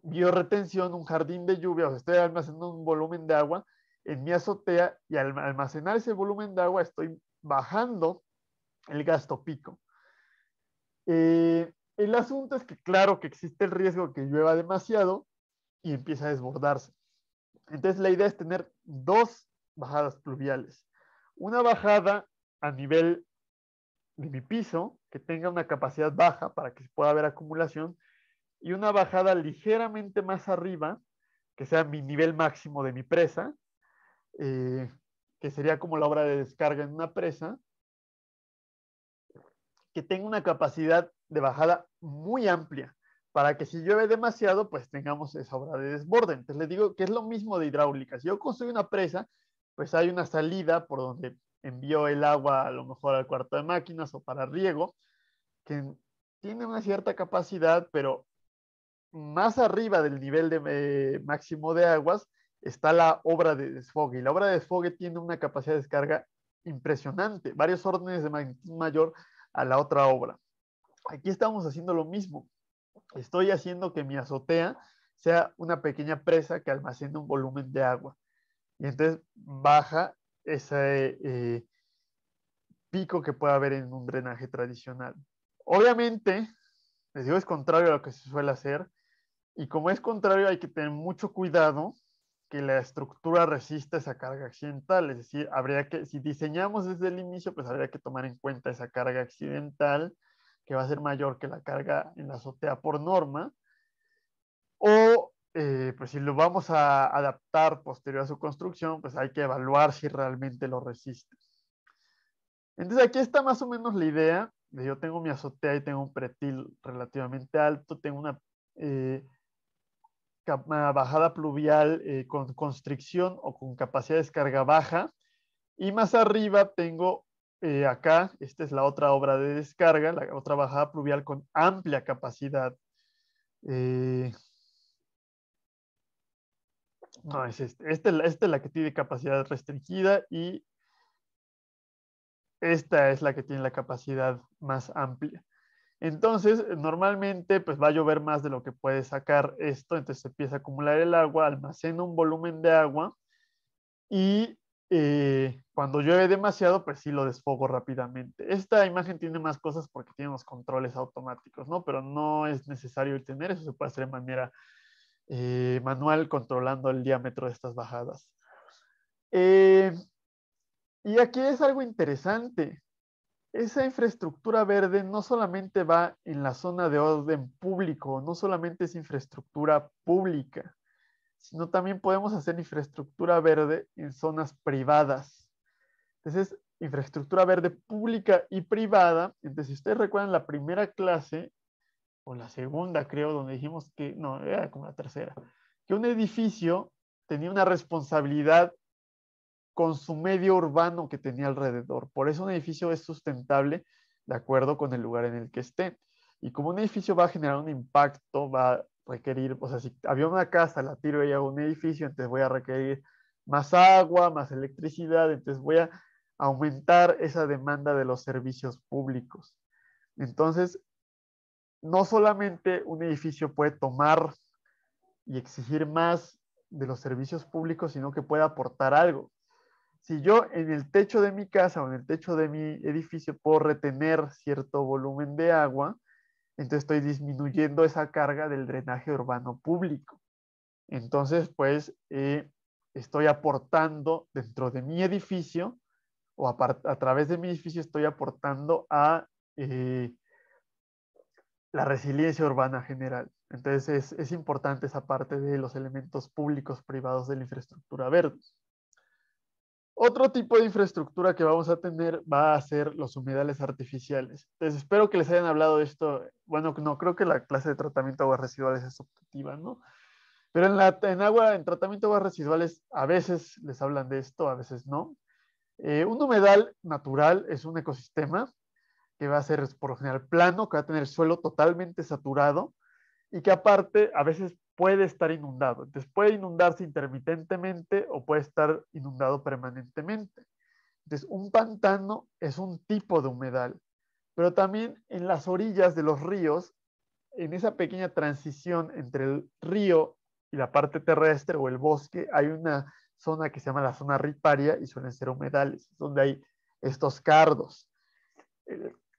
bioretención, un jardín de lluvia, o sea, estoy almacenando un volumen de agua en mi azotea, y al almacenar ese volumen de agua estoy bajando el gasto pico. El asunto es que, claro, que existe el riesgo de que llueva demasiado y empiece a desbordarse. Entonces la idea es tener dos bajadas pluviales. Una bajada a nivel de mi piso, que tenga una capacidad baja para que pueda haber acumulación, y una bajada ligeramente más arriba, que sea mi nivel máximo de mi presa, que sería como la obra de descarga en una presa, que tenga una capacidad de bajada muy amplia, para que si llueve demasiado, pues tengamos esa obra de desborde. Entonces les digo que es lo mismo de hidráulica. Si yo construyo una presa, pues hay una salida por donde envío el agua a lo mejor al cuarto de máquinas o para riego, que tiene una cierta capacidad, pero más arriba del nivel máximo de aguas está la obra de desfogue. Y la obra de desfogue tiene una capacidad de descarga impresionante, varios órdenes de magnitud mayor a la otra obra. Aquí estamos haciendo lo mismo. Estoy haciendo que mi azotea sea una pequeña presa que almacena un volumen de agua. Y entonces baja ese pico que puede haber en un drenaje tradicional. Obviamente, les digo, es contrario a lo que se suele hacer. Y como es contrario, hay que tener mucho cuidado que la estructura resista esa carga accidental. Es decir, habría que, si diseñamos desde el inicio, pues habría que tomar en cuenta esa carga accidental, que va a ser mayor que la carga en la azotea por norma. O, pues si lo vamos a adaptar posterior a su construcción, pues hay que evaluar si realmente lo resiste. Entonces aquí está más o menos la idea. Yo tengo mi azotea y tengo un pretil relativamente alto, tengo una bajada pluvial con constricción o con capacidad de descarga baja, y más arriba tengo acá, esta es la otra obra de descarga, la otra bajada pluvial con amplia capacidad. No, es esta es la que tiene capacidad restringida, y esta es la que tiene la capacidad más amplia. Entonces, normalmente, pues va a llover más de lo que puede sacar esto, entonces se empieza a acumular el agua, almacena un volumen de agua, y cuando llueve demasiado, pues sí lo desfogo rápidamente. Esta imagen tiene más cosas porque tiene unos controles automáticos, ¿no? Pero no es necesario tener eso, se puede hacer de manera manual, controlando el diámetro de estas bajadas. Y aquí es algo interesante. Esa infraestructura verde no solamente va en la zona de orden público, no solamente es infraestructura pública, sino también podemos hacer infraestructura verde en zonas privadas. Entonces, infraestructura verde pública y privada. Entonces, si ustedes recuerdan la primera clase, o la segunda creo, donde dijimos que, no, era como la tercera, que un edificio tenía una responsabilidad con su medio urbano que tenía alrededor. Por eso un edificio es sustentable de acuerdo con el lugar en el que esté. Y como un edificio va a generar un impacto, va a requerir, o sea, si había una casa, la tiro y hago un edificio, entonces voy a requerir más agua, más electricidad, entonces voy a aumentar esa demanda de los servicios públicos. Entonces, no solamente un edificio puede tomar y exigir más de los servicios públicos, sino que puede aportar algo. Si yo en el techo de mi casa o en el techo de mi edificio puedo retener cierto volumen de agua, entonces estoy disminuyendo esa carga del drenaje urbano público. Entonces, pues, estoy aportando dentro de mi edificio o a través de mi edificio estoy aportando a la resiliencia urbana general. Entonces, es importante esa parte de los elementos públicos privados de la infraestructura verde. Otro tipo de infraestructura que vamos a tener va a ser los humedales artificiales. Entonces, espero que les hayan hablado de esto. Bueno, no, creo que la clase de tratamiento de aguas residuales es optativa, ¿no? Pero en tratamiento de aguas residuales, a veces les hablan de esto, a veces no. Un humedal natural es un ecosistema que va a ser por lo general plano, que va a tener el suelo totalmente saturado y que aparte a veces puede estar inundado. Entonces puede inundarse intermitentemente o puede estar inundado permanentemente. Entonces un pantano es un tipo de humedal, pero también en las orillas de los ríos, en esa pequeña transición entre el río y la parte terrestre o el bosque, hay una zona que se llama la zona riparia y suelen ser humedales, donde hay estos cardos.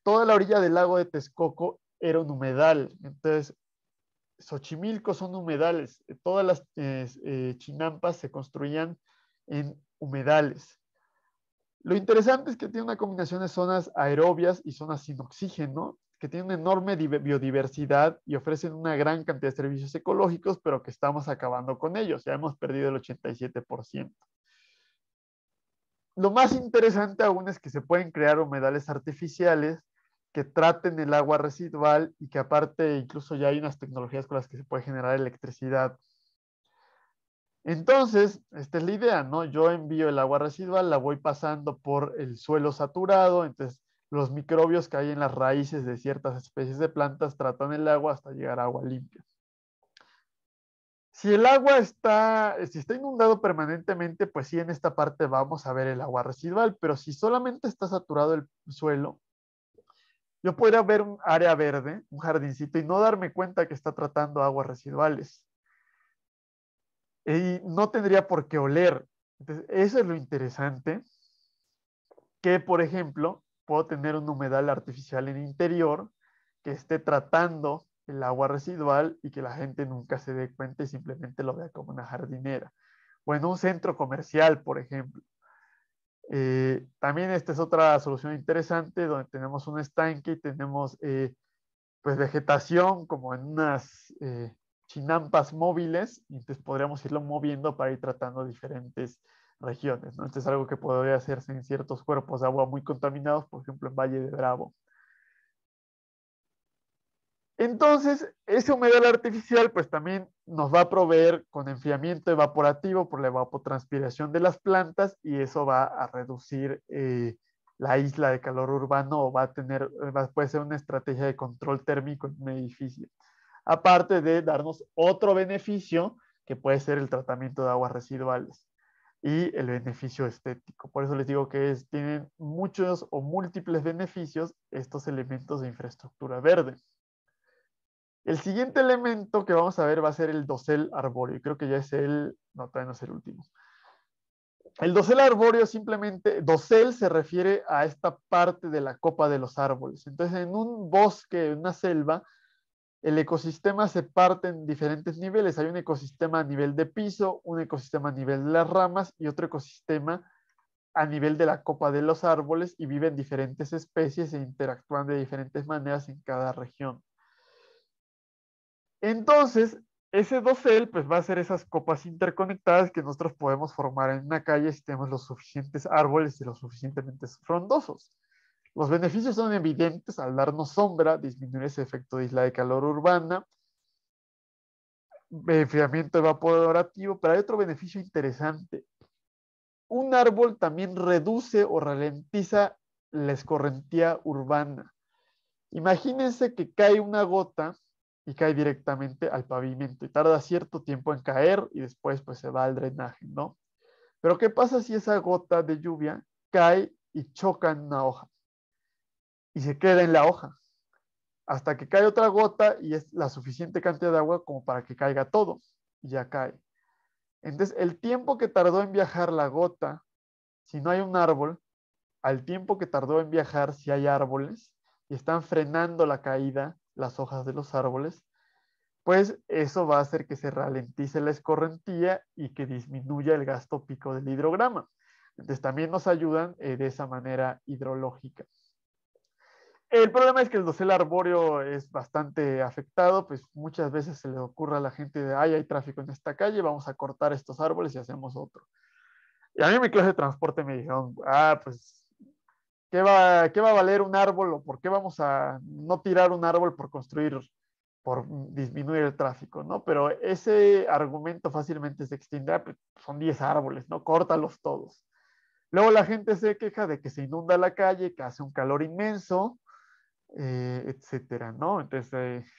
Toda la orilla del lago de Texcoco era un humedal, entonces Xochimilco son humedales, todas las chinampas se construían en humedales. Lo interesante es que tiene una combinación de zonas aerobias y zonas sin oxígeno, que tienen una enorme biodiversidad y ofrecen una gran cantidad de servicios ecológicos, pero que estamos acabando con ellos. Ya hemos perdido el 87%. Lo más interesante aún es que se pueden crear humedales artificiales que traten el agua residual y que aparte incluso ya hay unas tecnologías con las que se puede generar electricidad. Entonces, esta es la idea, ¿no? Yo envío el agua residual, la voy pasando por el suelo saturado, entonces los microbios que hay en las raíces de ciertas especies de plantas tratan el agua hasta llegar a agua limpia. Si el agua si está inundado permanentemente, pues sí, en esta parte vamos a ver el agua residual, pero si solamente está saturado el suelo, yo podría ver un área verde, un jardincito, y no darme cuenta que está tratando aguas residuales. Y no tendría por qué oler. Entonces, eso es lo interesante, que por ejemplo, puedo tener un humedal artificial en interior que esté tratando el agua residual y que la gente nunca se dé cuenta y simplemente lo vea como una jardinera. O en un centro comercial, por ejemplo. También esta es otra solución interesante donde tenemos un estanque y tenemos pues vegetación como en unas chinampas móviles, y entonces podríamos irlo moviendo para ir tratando diferentes regiones, ¿no? Esto es algo que podría hacerse en ciertos cuerpos de agua muy contaminados, por ejemplo en Valle de Bravo. Entonces, ese humedal artificial pues también nos va a proveer con enfriamiento evaporativo por la evapotranspiración de las plantas y eso va a reducir la isla de calor urbano o puede ser una estrategia de control térmico en un edificio. Aparte de darnos otro beneficio que puede ser el tratamiento de aguas residuales y el beneficio estético. Por eso les digo que tienen muchos o múltiples beneficios estos elementos de infraestructura verde. El siguiente elemento que vamos a ver va a ser el dosel arbóreo. Creo que ya es no, todavía no es el último. El dosel arbóreo simplemente, dosel se refiere a esta parte de la copa de los árboles. Entonces, en un bosque, en una selva, el ecosistema se parte en diferentes niveles. Hay un ecosistema a nivel de piso, un ecosistema a nivel de las ramas y otro ecosistema a nivel de la copa de los árboles y viven diferentes especies e interactúan de diferentes maneras en cada región. Entonces, ese dosel pues va a ser esas copas interconectadas que nosotros podemos formar en una calle si tenemos los suficientes árboles y los suficientemente frondosos. Los beneficios son evidentes al darnos sombra, disminuir ese efecto de isla de calor urbana, enfriamiento evaporativo, pero hay otro beneficio interesante. Un árbol también reduce o ralentiza la escorrentía urbana. Imagínense que cae una gota y cae directamente al pavimento y tarda cierto tiempo en caer y después pues se va al drenaje, ¿no? Pero ¿qué pasa si esa gota de lluvia cae y choca en una hoja y se queda en la hoja hasta que cae otra gota y es la suficiente cantidad de agua como para que caiga todo y ya cae? Entonces el tiempo que tardó en viajar la gota, si no hay un árbol, al tiempo que tardó en viajar si hay árboles y están frenando la caída las hojas de los árboles, pues eso va a hacer que se ralentice la escorrentía y que disminuya el gasto pico del hidrograma. Entonces también nos ayudan de esa manera hidrológica. El problema es que el dosel arbóreo es bastante afectado, pues muchas veces se le ocurre a la gente de, ay, hay tráfico en esta calle, vamos a cortar estos árboles y hacemos otro. Y a mí en mi clase de transporte me dijeron, pues, qué va a valer un árbol o por qué vamos a no tirar un árbol por construir, por disminuir el tráfico, ¿no? Pero ese argumento fácilmente se extiende, pues, son 10 árboles, ¿no? Córtalos todos. Luego la gente se queja de que se inunda la calle, que hace un calor inmenso, etcétera, ¿no? Entonces,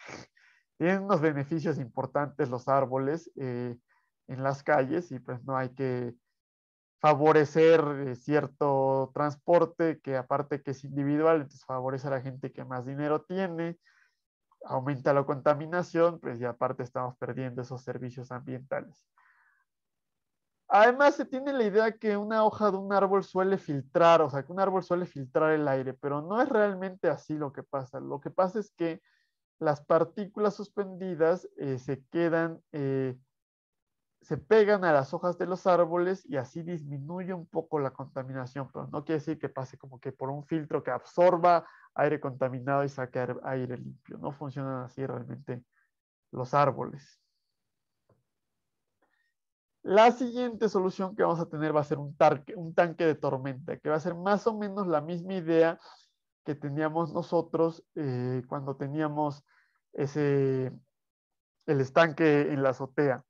tienen unos beneficios importantes los árboles en las calles y pues no hay que favorecer cierto transporte que aparte que es individual, entonces favorece a la gente que más dinero tiene, aumenta la contaminación, pues y aparte estamos perdiendo esos servicios ambientales. Además, se tiene la idea que una hoja de un árbol suele filtrar, o sea, que un árbol suele filtrar el aire, pero no es realmente así lo que pasa. Lo que pasa es que las partículas suspendidas se quedan, se pegan a las hojas de los árboles y así disminuye un poco la contaminación, pero no quiere decir que pase como que por un filtro que absorba aire contaminado y saque aire limpio. No funcionan así realmente los árboles. La siguiente solución que vamos a tener va a ser un tanque de tormenta, que va a ser más o menos la misma idea que teníamos nosotros cuando teníamos el estanque en la azotea.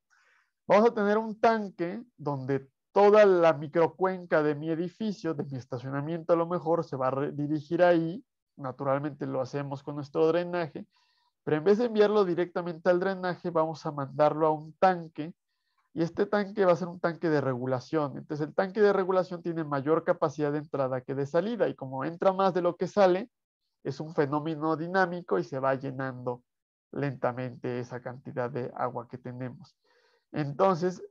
Vamos a tener un tanque donde toda la microcuenca de mi edificio, de mi estacionamiento a lo mejor, se va a dirigir ahí. Naturalmente lo hacemos con nuestro drenaje, pero en vez de enviarlo directamente al drenaje, vamos a mandarlo a un tanque y este tanque va a ser un tanque de regulación. Entonces el tanque de regulación tiene mayor capacidad de entrada que de salida y como entra más de lo que sale, es un fenómeno dinámico y se va llenando lentamente esa cantidad de agua que tenemos. Entonces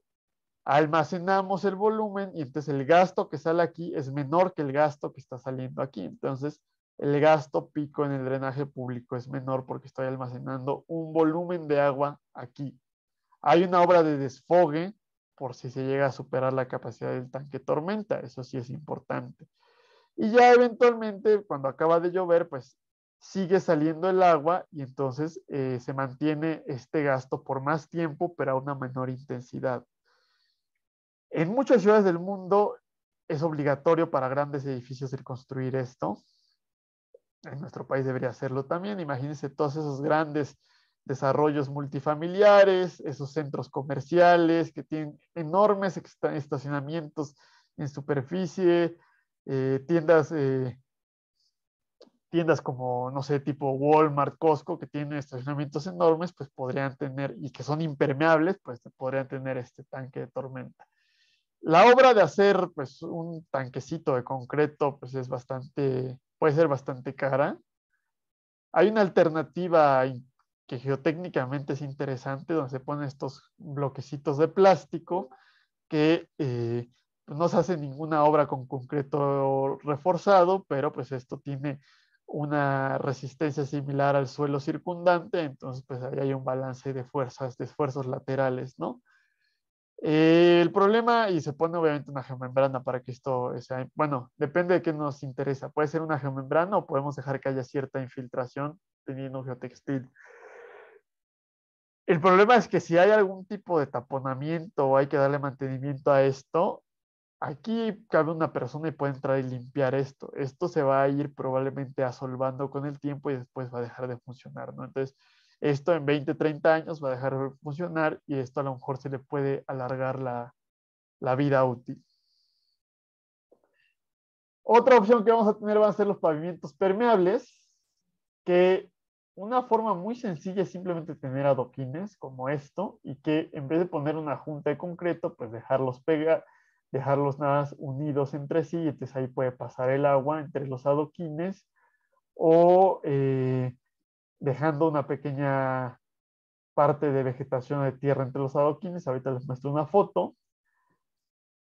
almacenamos el volumen y entonces el gasto que sale aquí es menor que el gasto que está saliendo aquí. Entonces el gasto pico en el drenaje público es menor porque estoy almacenando un volumen de agua aquí. Hay una obra de desfogue por si se llega a superar la capacidad del tanque tormenta, eso sí es importante. Y ya eventualmente, cuando acaba de llover, pues sigue saliendo el agua y entonces se mantiene este gasto por más tiempo, pero a una menor intensidad. En muchas ciudades del mundo es obligatorio para grandes edificios el construir esto. En nuestro país debería hacerlo también. Imagínense todos esos grandes desarrollos multifamiliares, esos centros comerciales que tienen enormes estacionamientos en superficie, tiendas, tiendas como, no sé, tipo Walmart, Costco, que tienen estacionamientos enormes, pues podrían tener, y que son impermeables, pues podrían tener este tanque de tormenta. La obra de hacer pues un tanquecito de concreto pues es bastante, puede ser bastante cara. Hay una alternativa que geotécnicamente es interesante donde se ponen estos bloquecitos de plástico que no se hace ninguna obra con concreto reforzado, pero pues esto tiene una resistencia similar al suelo circundante, entonces pues ahí hay un balance de fuerzas, de esfuerzos laterales, ¿no? El problema, y se pone obviamente una geomembrana para que esto sea, bueno, depende de qué nos interesa. Puede ser una geomembrana o podemos dejar que haya cierta infiltración teniendo un geotextil. El problema es que si hay algún tipo de taponamiento o hay que darle mantenimiento a esto, aquí cabe una persona y puede entrar y limpiar esto. Esto se va a ir probablemente asolvando con el tiempo y después va a dejar de funcionar, ¿no? Entonces, esto en 20, 30 años va a dejar de funcionar y esto a lo mejor se le puede alargar la vida útil. Otra opción que vamos a tener van a ser los pavimentos permeables, que una forma muy sencilla es simplemente tener adoquines como esto y que en vez de poner una junta de concreto, pues dejarlos nada más unidos entre sí y entonces ahí puede pasar el agua entre los adoquines o dejando una pequeña parte de vegetación de tierra entre los adoquines. Ahorita les muestro una foto.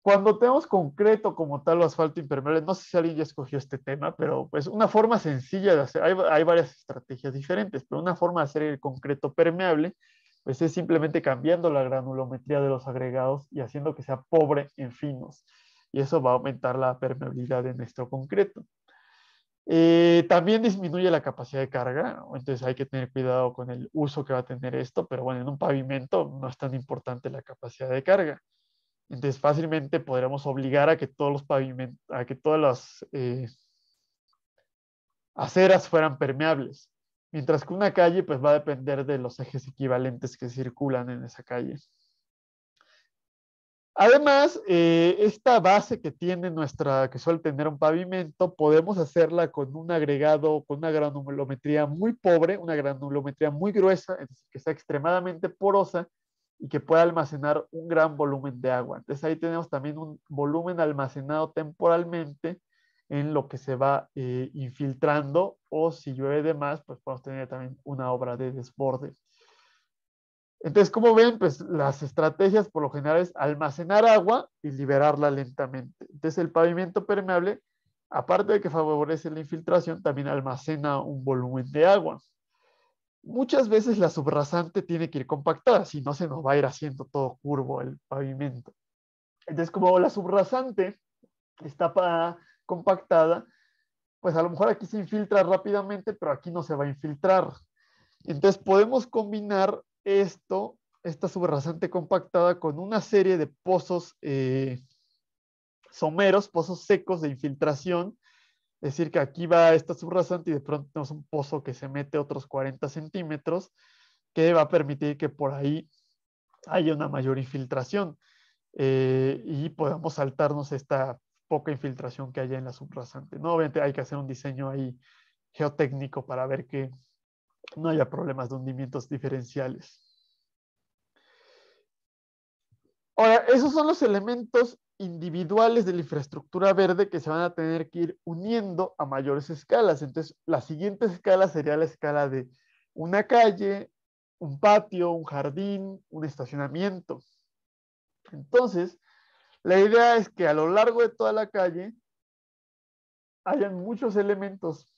Cuando tenemos concreto como tal o asfalto impermeable, no sé si alguien ya escogió este tema, pero pues una forma sencilla de hacer, hay varias estrategias diferentes, pero una forma de hacer el concreto permeable, pues es simplemente cambiando la granulometría de los agregados y haciendo que sea pobre en finos. Y eso va a aumentar la permeabilidad de nuestro concreto. También disminuye la capacidad de carga, ¿no? Entonces hay que tener cuidado con el uso que va a tener esto, pero bueno, en un pavimento no es tan importante la capacidad de carga. Entonces fácilmente podríamos obligar a que todos los pavimentos, a que todas las aceras fueran permeables, mientras que una calle pues va a depender de los ejes equivalentes que circulan en esa calle. Además, esta base que tiene que suele tener un pavimento, podemos hacerla con un agregado, con una granulometría muy pobre, una granulometría muy gruesa, es decir, que sea extremadamente porosa y que pueda almacenar un gran volumen de agua. Entonces ahí tenemos también un volumen almacenado temporalmente en lo que se va infiltrando, o si llueve de más, pues podemos tener también una obra de desborde. Entonces, como ven, pues las estrategias por lo general es almacenar agua y liberarla lentamente. Entonces, el pavimento permeable, aparte de que favorece la infiltración, también almacena un volumen de agua. Muchas veces la subrasante tiene que ir compactada, si no se nos va a ir haciendo todo curvo el pavimento. Entonces, como la subrasante está compactada, pues a lo mejor aquí se infiltra rápidamente, pero aquí no se va a infiltrar. Entonces podemos combinar esta subrasante compactada con una serie de pozos someros, pozos secos de infiltración. Es decir, que aquí va esta subrasante y de pronto tenemos un pozo que se mete otros 40 centímetros, que va a permitir que por ahí haya una mayor infiltración y podamos saltarnos esta poca infiltración que haya en la subrasante, ¿no? Obviamente hay que hacer un diseño ahí geotécnico para ver que no haya problemas de hundimientos diferenciales. Ahora, esos son los elementos individuales de la infraestructura verde que se van a tener que ir uniendo a mayores escalas. Entonces, la siguiente escala sería la escala de una calle, un patio, un jardín, un estacionamiento. Entonces, la idea es que a lo largo de toda la calle hayan muchos elementos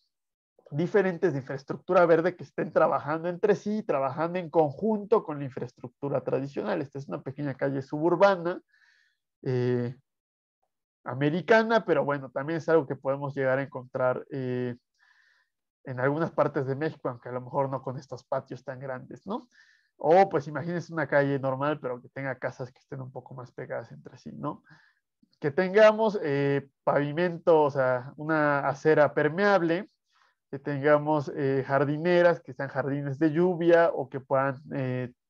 diferentes de infraestructura verde que estén trabajando entre sí, trabajando en conjunto con la infraestructura tradicional. Esta es una pequeña calle suburbana americana, pero bueno, también es algo que podemos llegar a encontrar en algunas partes de México, aunque a lo mejor no con estos patios tan grandes, ¿no? O pues imagínense una calle normal, pero que tenga casas que estén un poco más pegadas entre sí, ¿no? Que tengamos pavimento, o sea, una acera permeable, que tengamos jardineras, que sean jardines de lluvia o que puedan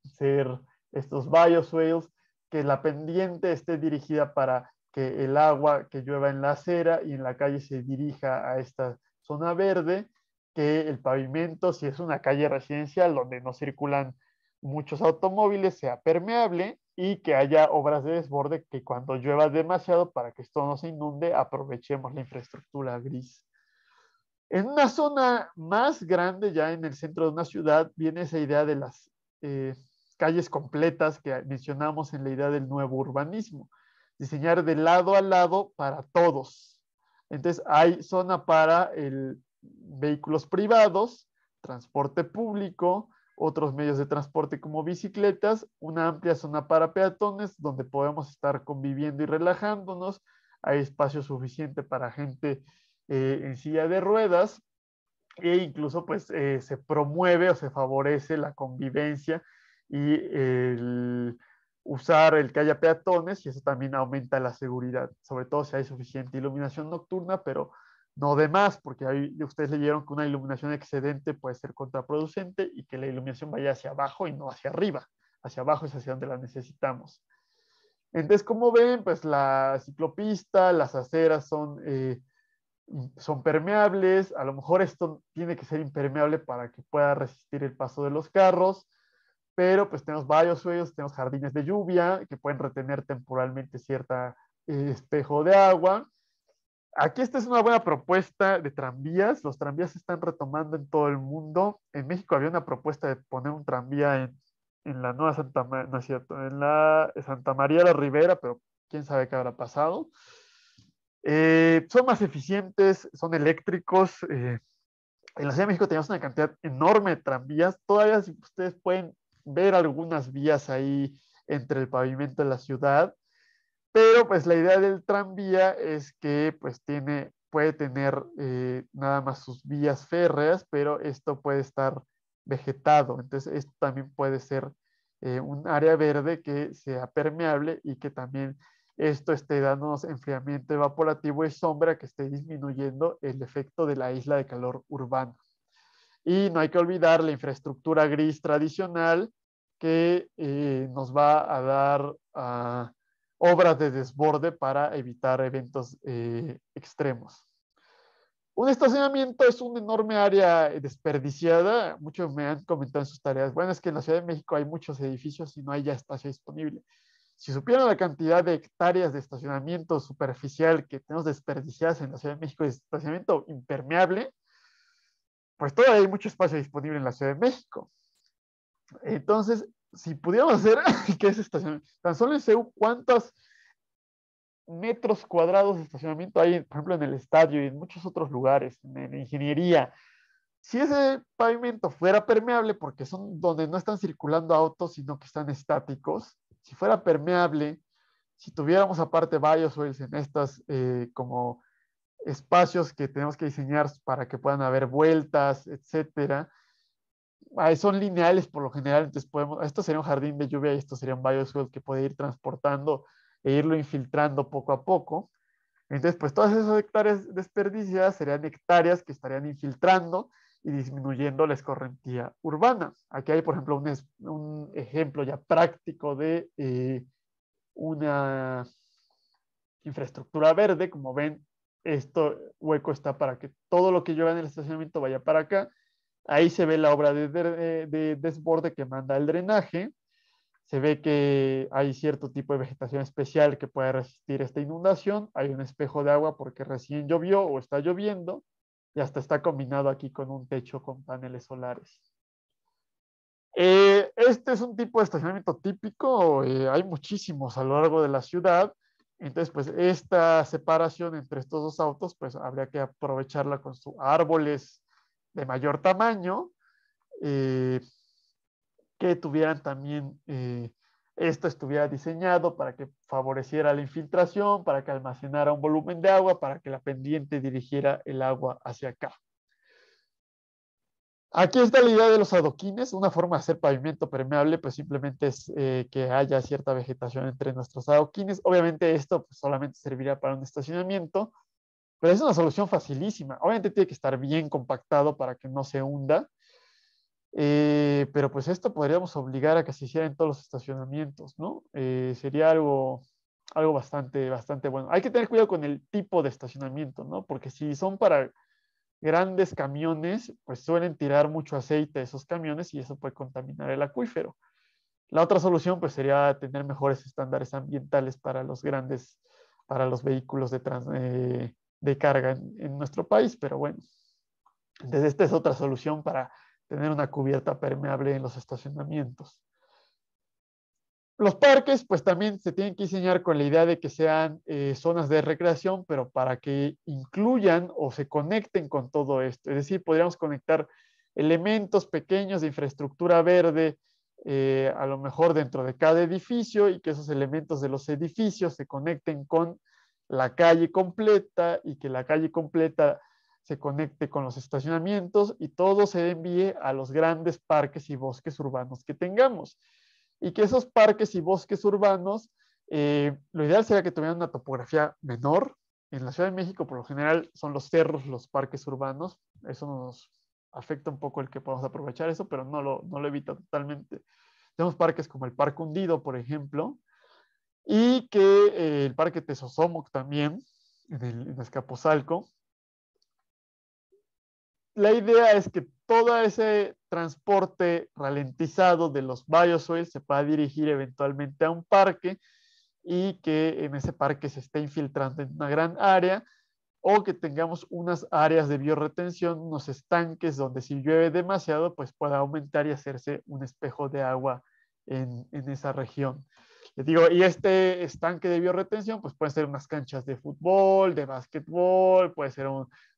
ser estos bioswales, que la pendiente esté dirigida para que el agua que llueva en la acera y en la calle se dirija a esta zona verde, que el pavimento, si es una calle residencial donde no circulan muchos automóviles, sea permeable y que haya obras de desborde que cuando llueva demasiado para que esto no se inunde, aprovechemos la infraestructura gris. En una zona más grande, ya en el centro de una ciudad, viene esa idea de las calles completas que mencionamos en la idea del nuevo urbanismo. Diseñar de lado a lado para todos. Entonces, hay zona para vehículos privados, transporte público, otros medios de transporte como bicicletas, una amplia zona para peatones donde podemos estar conviviendo y relajándonos. Hay espacio suficiente para gente en silla de ruedas e incluso pues se promueve o se favorece la convivencia y el usar el que haya peatones y eso también aumenta la seguridad, sobre todo si hay suficiente iluminación nocturna, pero no de más, porque ahí ustedes leyeron que una iluminación excedente puede ser contraproducente y que la iluminación vaya hacia abajo y no hacia arriba. Hacia abajo es hacia donde la necesitamos. Entonces, como ven, pues la ciclopista, las aceras son permeables, a lo mejor esto tiene que ser impermeable para que pueda resistir el paso de los carros, pero pues tenemos varios suelos, tenemos jardines de lluvia que pueden retener temporalmente cierta espejo de agua. Aquí esta es una buena propuesta de tranvías, los tranvías se están retomando en todo el mundo. En México había una propuesta de poner un tranvía en la Nueva Santa María, no es cierto, en la Santa María de la Ribera, pero quién sabe qué habrá pasado. Son más eficientes, son eléctricos. En la Ciudad de México tenemos una cantidad enorme de tranvías. Todavía si ustedes pueden ver algunas vías ahí entre el pavimento de la ciudad, pero pues la idea del tranvía es que pues puede tener nada más sus vías férreas, pero esto puede estar vegetado. Entonces esto también puede ser un área verde que sea permeable y que también esto esté dándonos enfriamiento evaporativo y sombra, que esté disminuyendo el efecto de la isla de calor urbana. Y no hay que olvidar la infraestructura gris tradicional que nos va a dar obras de desborde para evitar eventos extremos. Un estacionamiento es una enorme área desperdiciada. Muchos me han comentado en sus tareas. Bueno, es que en la Ciudad de México hay muchos edificios y no hay ya espacio disponible. Si supieran la cantidad de hectáreas de estacionamiento superficial que tenemos desperdiciadas en la Ciudad de México, de estacionamiento impermeable, pues todavía hay mucho espacio disponible en la Ciudad de México. Entonces, si pudiéramos hacer que ese estacionamiento, tan solo en CEU, ¿cuántos metros cuadrados de estacionamiento hay, por ejemplo, en el estadio y en muchos otros lugares, en ingeniería? Si ese pavimento fuera permeable, porque son donde no están circulando autos, sino que están estáticos, si fuera permeable, si tuviéramos aparte biosoils en estas como espacios que tenemos que diseñar para que puedan haber vueltas, etcétera, son lineales por lo general, entonces esto sería un jardín de lluvia y esto sería un bioswale que puede ir transportando e irlo infiltrando poco a poco. Entonces, pues todas esas hectáreas desperdiciadas serían hectáreas que estarían infiltrando y disminuyendo la escorrentía urbana. Aquí hay, por ejemplo, un ejemplo ya práctico de una infraestructura verde. Como ven, esto hueco está para que todo lo que lleva en el estacionamiento vaya para acá. Ahí se ve la obra de desborde que manda el drenaje. Se ve que hay cierto tipo de vegetación especial que puede resistir esta inundación. Hay un espejo de agua porque recién llovió o está lloviendo. Y hasta está combinado aquí con un techo con paneles solares. Este es un tipo de estacionamiento típico. Hay muchísimos a lo largo de la ciudad. Entonces, pues esta separación entre estos dos autos, pues habría que aprovecharla con sus árboles de mayor tamaño, que tuvieran también, esto estuviera diseñado para que favoreciera la infiltración, para que almacenara un volumen de agua, para que la pendiente dirigiera el agua hacia acá. Aquí está la idea de los adoquines. Una forma de hacer pavimento permeable, pues simplemente es que haya cierta vegetación entre nuestros adoquines. Obviamente esto pues, solamente serviría para un estacionamiento, pero es una solución facilísima. Obviamente tiene que estar bien compactado para que no se hunda. Pero pues esto podríamos obligar a que se hiciera en todos los estacionamientos, ¿no? Sería algo bastante bueno. Hay que tener cuidado con el tipo de estacionamiento, ¿no? Porque si son para grandes camiones, pues suelen tirar mucho aceite esos camiones y eso puede contaminar el acuífero. La otra solución pues sería tener mejores estándares ambientales para para los vehículos de carga en nuestro país, pero bueno. Entonces esta es otra solución para tener una cubierta permeable en los estacionamientos. Los parques, pues también se tienen que diseñar con la idea de que sean zonas de recreación, pero para que incluyan o se conecten con todo esto. Es decir, podríamos conectar elementos pequeños de infraestructura verde, a lo mejor dentro de cada edificio, y que esos elementos de los edificios se conecten con la calle completa y que la calle completa se conecte con los estacionamientos y todo se envíe a los grandes parques y bosques urbanos que tengamos. Y que esos parques y bosques urbanos, lo ideal sería que tuvieran una topografía menor. En la Ciudad de México, por lo general, son los cerros los parques urbanos. Eso nos afecta un poco el que podamos aprovechar eso, pero no lo evita totalmente. Tenemos parques como el Parque Hundido, por ejemplo, y que el Parque Tezosomoc también, en Azcapotzalco. La idea es que todo ese transporte ralentizado de los biosoils se pueda dirigir eventualmente a un parque y que en ese parque se esté infiltrando en una gran área, o que tengamos unas áreas de biorretención, unos estanques donde si llueve demasiado, pues pueda aumentar y hacerse un espejo de agua en esa región. Les digo, y este estanque de biorretención, pues pueden ser unas canchas de fútbol, de básquetbol, puede ser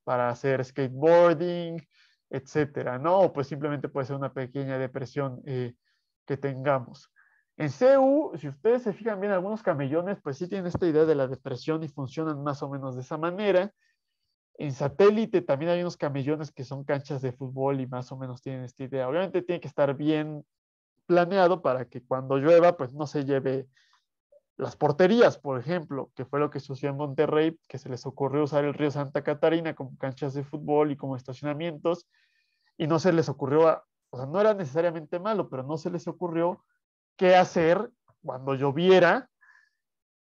para hacer skateboarding, etcétera, ¿no? O pues simplemente puede ser una pequeña depresión que tengamos. En CU, si ustedes se fijan bien, algunos camellones, pues sí tienen esta idea de la depresión y funcionan más o menos de esa manera. En satélite también hay unos camellones que son canchas de fútbol y más o menos tienen esta idea. Obviamente tiene que estar bien planeado para que cuando llueva, pues no se lleve las porterías, por ejemplo, que fue lo que sucedió en Monterrey, que se les ocurrió usar el río Santa Catarina como canchas de fútbol y como estacionamientos, y no se les ocurrió, o sea, no era necesariamente malo, pero no se les ocurrió qué hacer cuando lloviera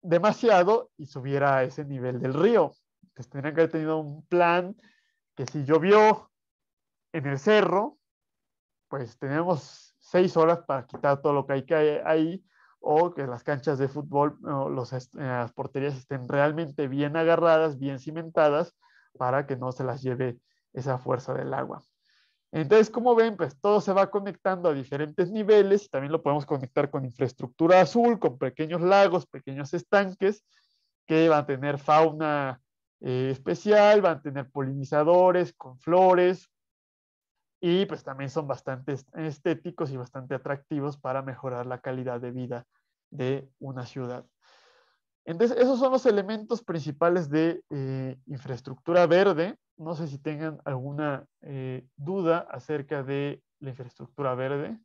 demasiado y subiera a ese nivel del río. Entonces tendrían que haber tenido un plan que si llovió en el cerro, pues tenemos 6 horas para quitar todo lo que hay ahí, o que las canchas de fútbol, las porterías estén realmente bien agarradas, bien cimentadas, para que no se las lleve esa fuerza del agua. Entonces, como ven, pues todo se va conectando a diferentes niveles y también lo podemos conectar con infraestructura azul, con pequeños lagos, pequeños estanques que van a tener fauna especial, van a tener polinizadores con flores y pues también son bastante estéticos y bastante atractivos para mejorar la calidad de vida de una ciudad. Entonces, esos son los elementos principales de infraestructura verde. No sé si tengan alguna duda acerca de la infraestructura verde.